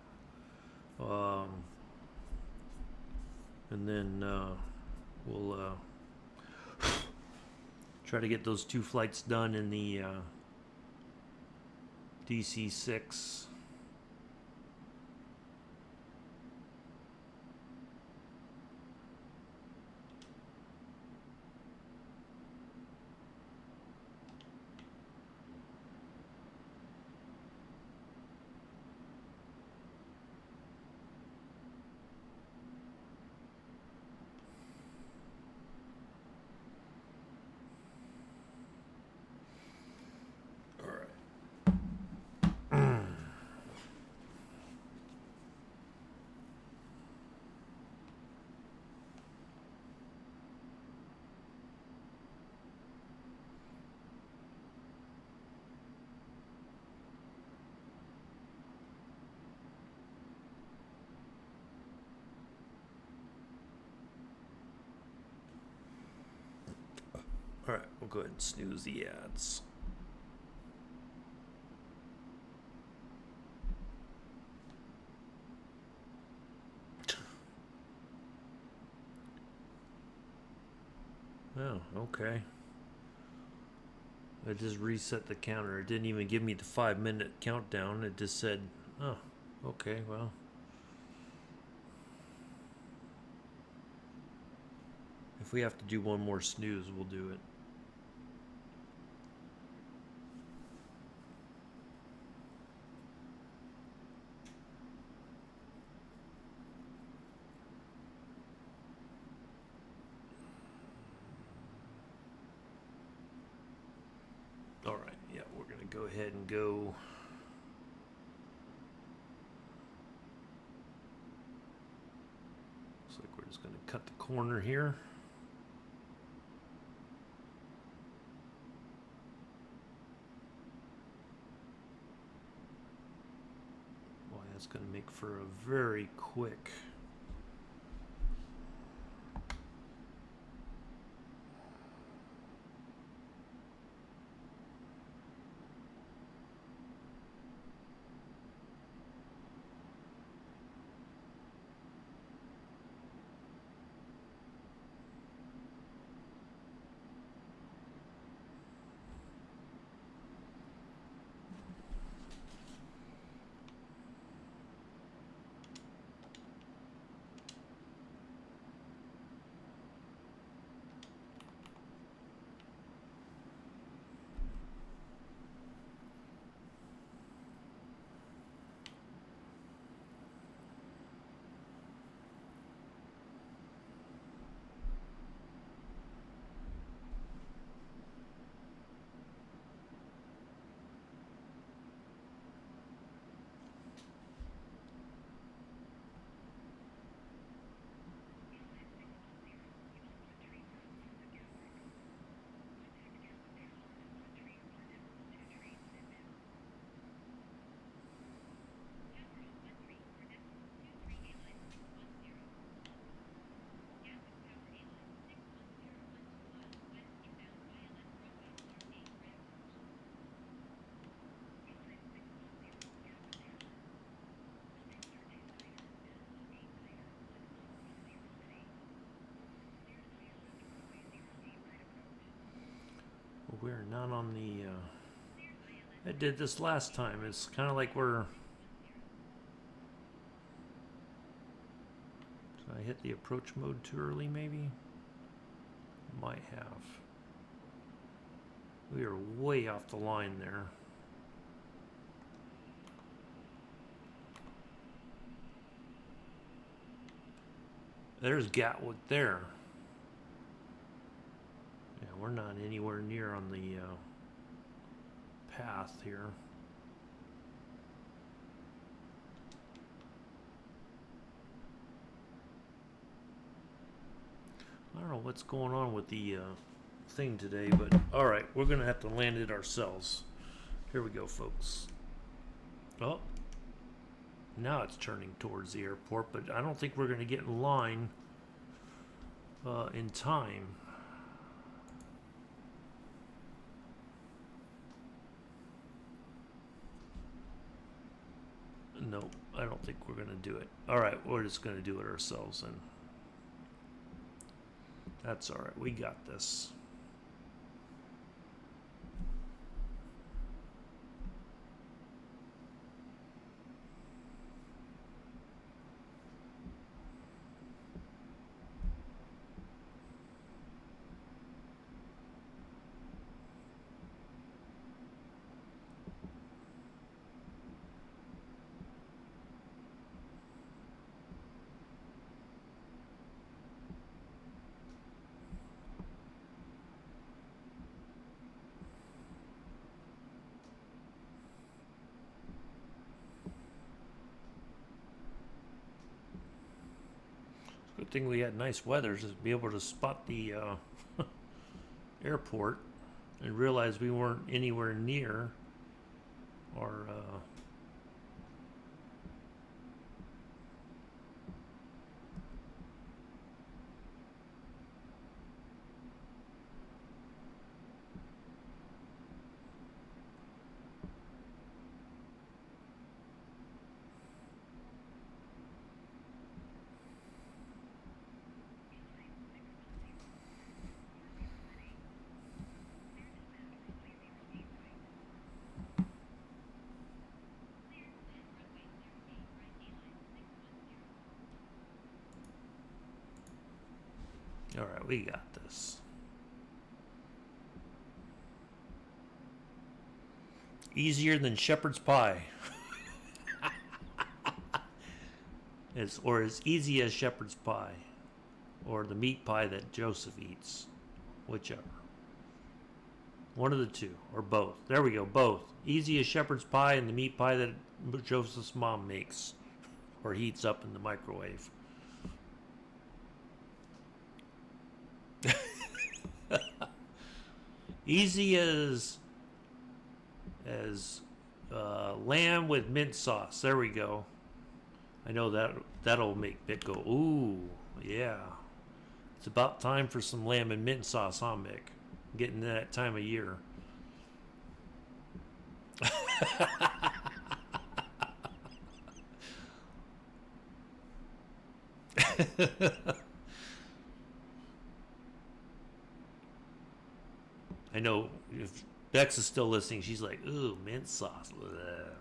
And then we'll try to get those 2 flights done in the DC-6. Alright, we'll go ahead and snooze the ads. Oh, okay. I just reset the counter. It didn't even give me the 5-minute countdown. It just said, oh, okay, well. If we have to do one more snooze, we'll do it. Alright, yeah, we're going to go ahead and go. Looks like we're just going to cut the corner here. Boy, that's going to make for a very quick. we're not on the. I did this last time. It's kind of like we're. Did I hit the approach mode too early, maybe? Might have. We are way off the line there. There's Gatwick there. Yeah, we're not anywhere near on the path here. I don't know what's going on with the thing today, but all right, we're gonna have to land it ourselves. Here we go, folks. Oh, now it's turning towards the airport, but I don't think we're gonna get in line in time. Nope, I don't think we're gonna do it. All right, we're just gonna do it ourselves, and that's all right. We got this. Good thing we had nice weather to be able to spot the airport and realize we weren't anywhere near our all right, we got this. Easier than shepherd's pie. Or as easy as shepherd's pie. Or the meat pie that Joseph eats. Whichever. One of the two. Or both. There we go, both. Easy as shepherd's pie and the meat pie that Joseph's mom makes. Or heats up in the microwave. Easy as lamb with mint sauce. There we go. I know that'll make Mick go, ooh, yeah. It's about time for some lamb and mint sauce, huh, Mick? Getting that time of year. I know if Bex is still listening, she's like, ooh, mint sauce. Ugh.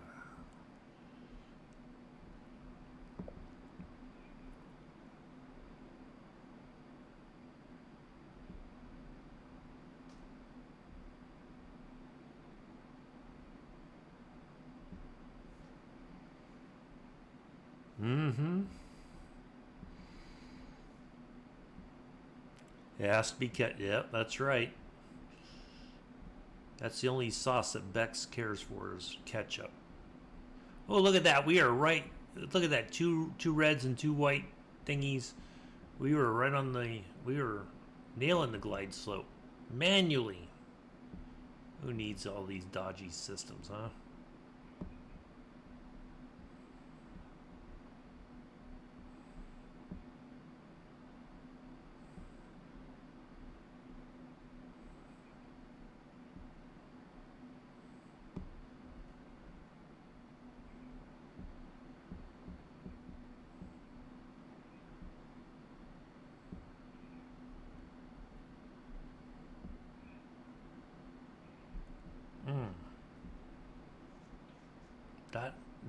Mm-hmm. It has to be kept. Yep, that's right. That's the only sauce that Bex cares for is ketchup. Oh, look at that. We are right. Look at that. Two reds and two white thingies. We were right on the... We were nailing the glide slope. Manually. Who needs all these dodgy systems, huh?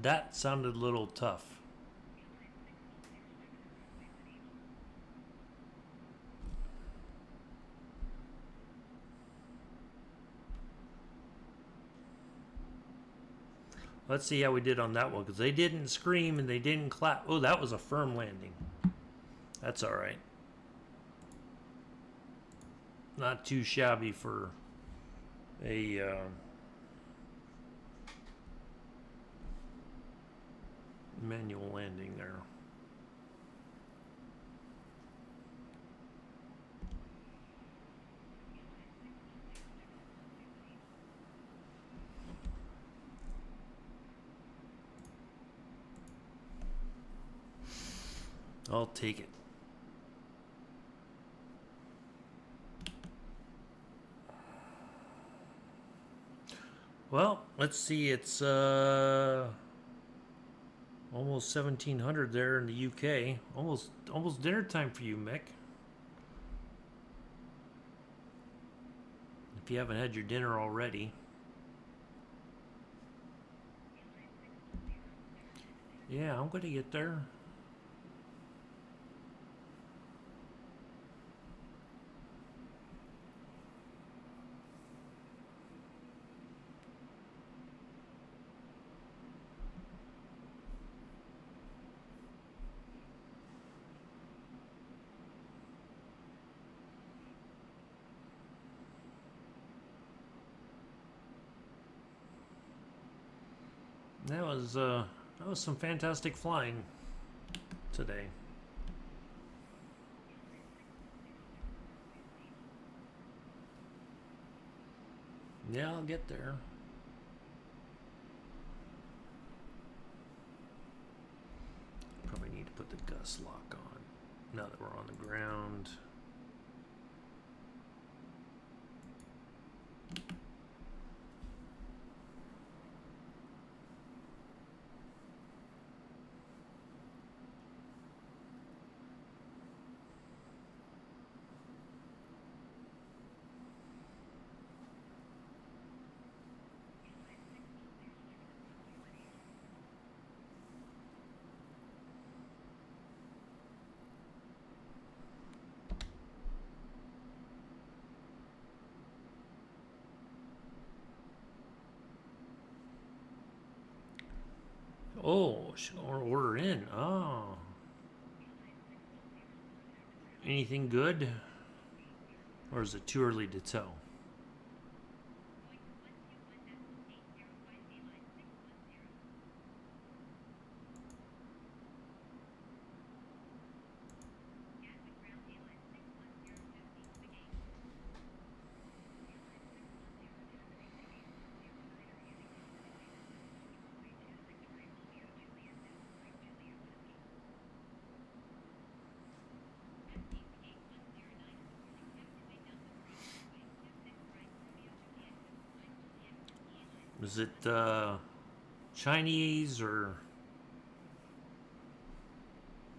That sounded a little tough. Let's see how we did on that one, because they didn't scream and they didn't clap. Oh, that was a firm landing. That's all right. Not too shabby for a manual landing there. I'll take it. Well, let's see. It's almost 1700 there in the UK. Almost dinner time for you, Mick. If you haven't had your dinner already. Yeah, I'm gonna get there. That was some fantastic flying today. Yeah, I'll get there. Probably need to put the gust lock on now that we're on the ground. Oh, order in. Oh. Anything good? Or is it too early to tell? Is it Chinese or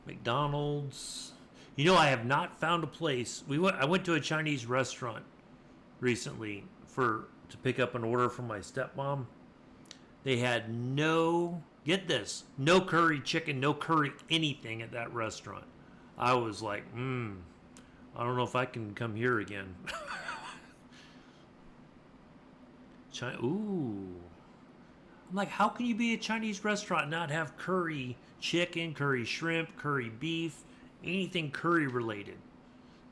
McDonald's? You know, I have not found a place. I went to a Chinese restaurant recently to pick up an order from my stepmom. They had no curry chicken, no curry anything at that restaurant. I was like, I don't know if I can come here again. Ooh. I'm like, how can you be a Chinese restaurant and not have curry chicken, curry shrimp, curry beef, anything curry related?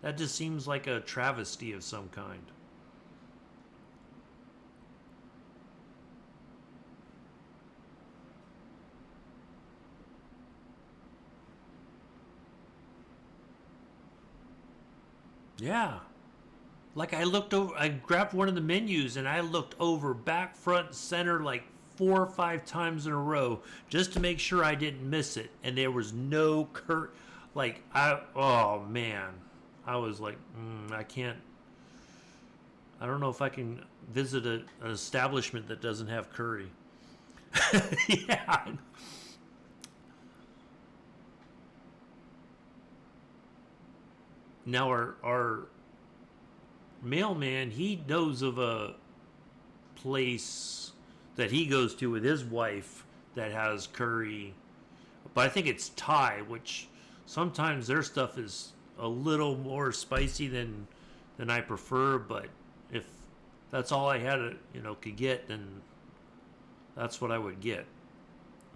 That just seems like a travesty of some kind. Yeah. Like I grabbed one of the menus and I looked over back, front, center like 4 or 5 times in a row just to make sure I didn't miss it. And there was no oh man. I was like, I can't, I don't know if I can visit an establishment that doesn't have curry. Yeah. Now our mailman, he knows of a place that he goes to with his wife that has curry, but I think it's Thai, which sometimes their stuff is a little more spicy than I prefer. But if that's all I had, could get, then that's what I would get.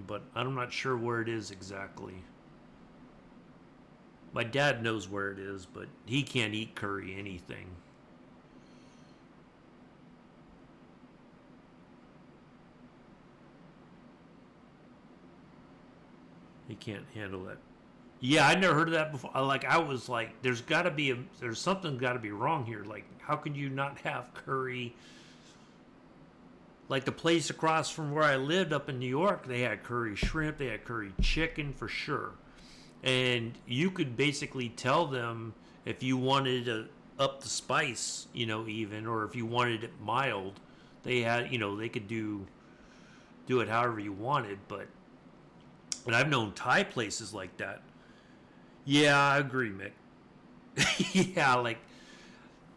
But I'm not sure where it is exactly. My dad knows where it is, but he can't eat curry anything. He can't handle it. Yeah, I never heard of that before. Like I was like, there's something got to be wrong here. Like, how could you not have curry? Like the place across from where I lived up in New York, they had curry shrimp, they had curry chicken for sure, and you could basically tell them if you wanted to up the spice, even, or if you wanted it mild. They had, they could do it however you wanted, but. And I've known Thai places like that. Yeah, I agree, Mick. Yeah, like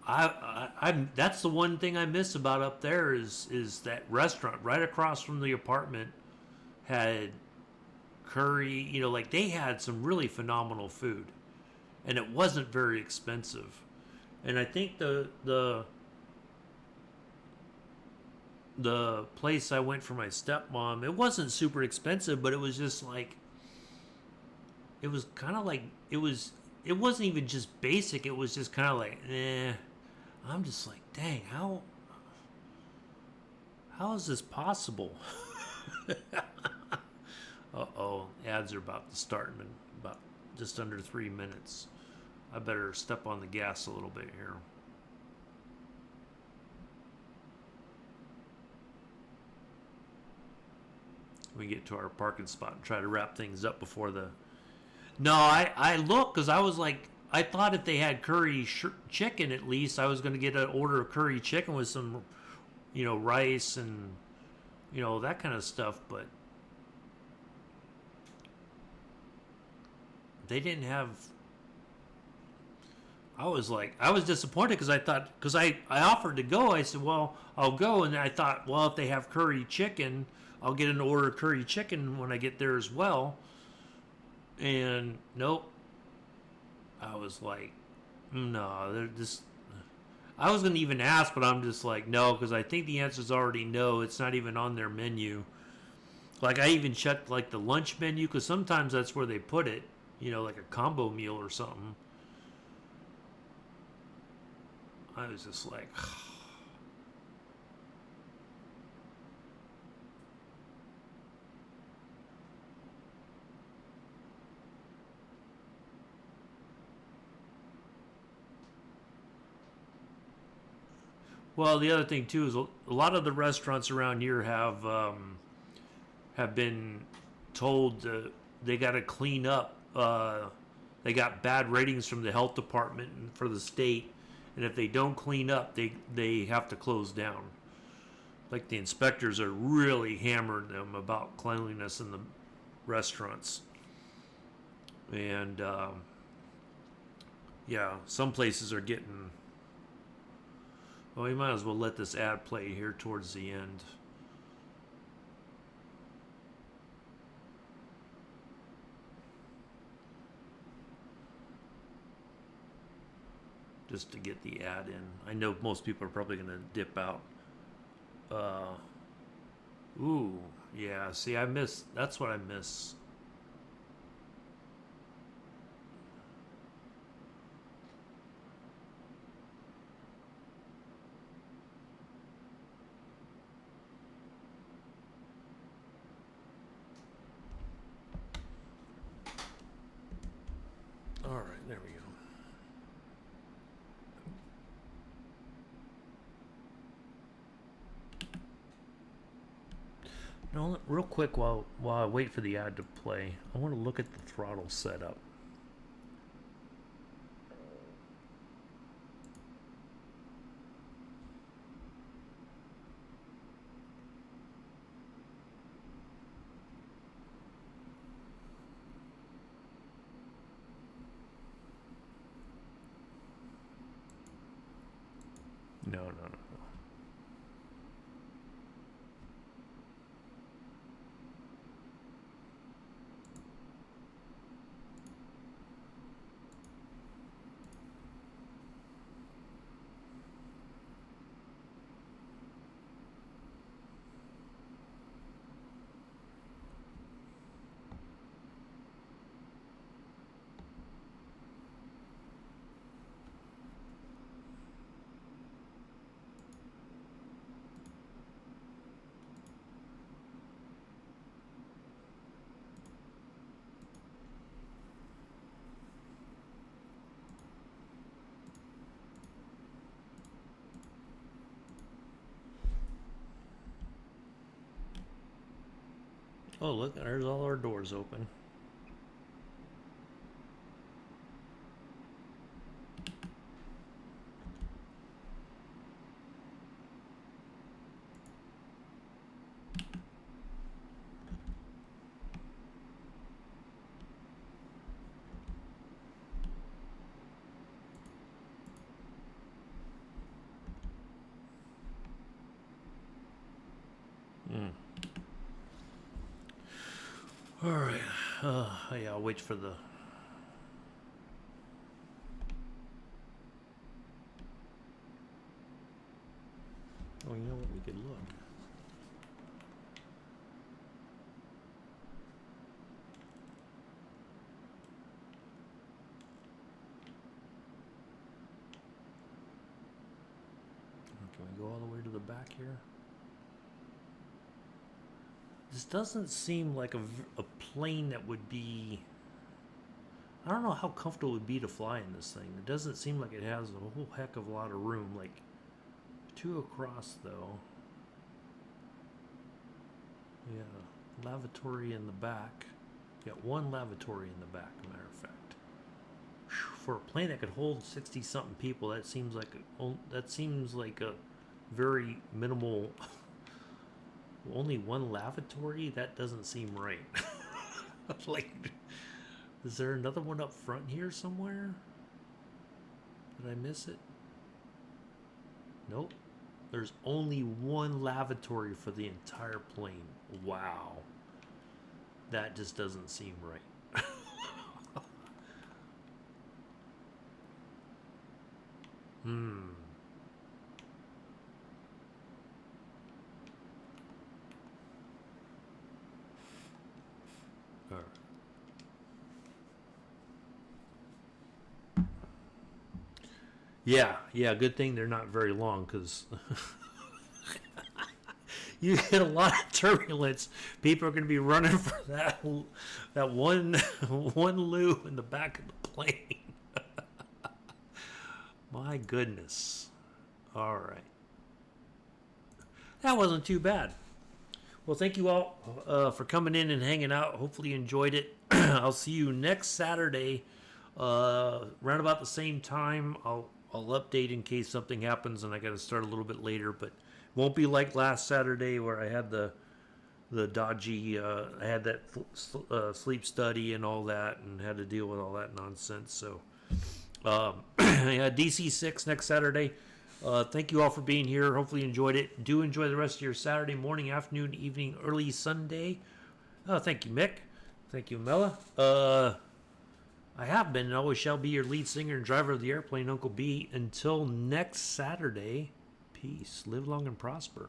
I'm. That's the one thing I miss about up there is that restaurant right across from the apartment had curry. Like they had some really phenomenal food, and it wasn't very expensive. And I think the place I went for my stepmom, it wasn't super expensive, but it was just like it was kind of like it wasn't even just basic. It was just kind of like, I'm just like, dang, how is this possible? Uh-oh, ads are about to start in about just under 3 minutes. I better step on the gas a little bit here. We get to our parking spot and try to wrap things up before the. No, I looked because I was like, I thought if they had curry chicken at least, I was going to get an order of curry chicken with some, rice and, that kind of stuff. But they didn't have. I was disappointed because I offered to go. I said, well, I'll go. And I thought, well, if they have curry chicken, I'll get an order of curry chicken when I get there as well. And nope. I was like, no, they're just. I was going to even ask, but I'm just like, no, because I think the answer's already no. It's not even on their menu. Like, I even checked, like, the lunch menu, because sometimes that's where they put it, like a combo meal or something. I was just like, well, the other thing too is a lot of the restaurants around here have been told they got to clean up. They got bad ratings from the health department and for the state, and if they don't clean up, they have to close down. Like the inspectors are really hammering them about cleanliness in the restaurants, and yeah, some places are getting. Well, we might as well let this ad play here towards the end. Just to get the ad in. I know most people are probably going to dip out. Ooh, yeah. See, that's what I miss. All right, there we go. No, real quick while I wait for the ad to play, I want to look at the throttle setup. No. Oh, look, there's all our doors open. All right. Yeah, I'll wait for the. Oh, you know what? We could look. Can we go all the way to the back here? This doesn't seem like a plane that would be. I don't know how comfortable it would be to fly in this thing. It doesn't seem like it has a whole heck of a lot of room. Like, two across, though. Yeah, lavatory in the back. Got one lavatory in the back, matter of fact. For a plane that could hold 60-something people, that seems like a very minimal. Only one lavatory? That doesn't seem right. Like, is there another one up front here somewhere? Did I miss it? Nope. There's only one lavatory for the entire plane. Wow. That just doesn't seem right. Hmm. All right. Yeah. Good thing they're not very long, because you get a lot of turbulence. People are going to be running for that one one loo in the back of the plane. My goodness. All right. That wasn't too bad. Well, thank you all for coming in and hanging out. Hopefully you enjoyed it. I'll see you next Saturday, around about the same time. I'll update in case something happens and I got to start a little bit later, but it won't be like last Saturday where I had the dodgy. I had that sleep study and all that, and had to deal with all that nonsense. So, yeah, DC6 next Saturday. Thank you all for being here. Hopefully you enjoyed it. Do enjoy the rest of your Saturday morning, afternoon, evening, early Sunday. Thank you, Mick. Thank you, Mela. I have been and always shall be your lead singer and driver of the airplane, Uncle B. Until next Saturday, peace. Live long and prosper.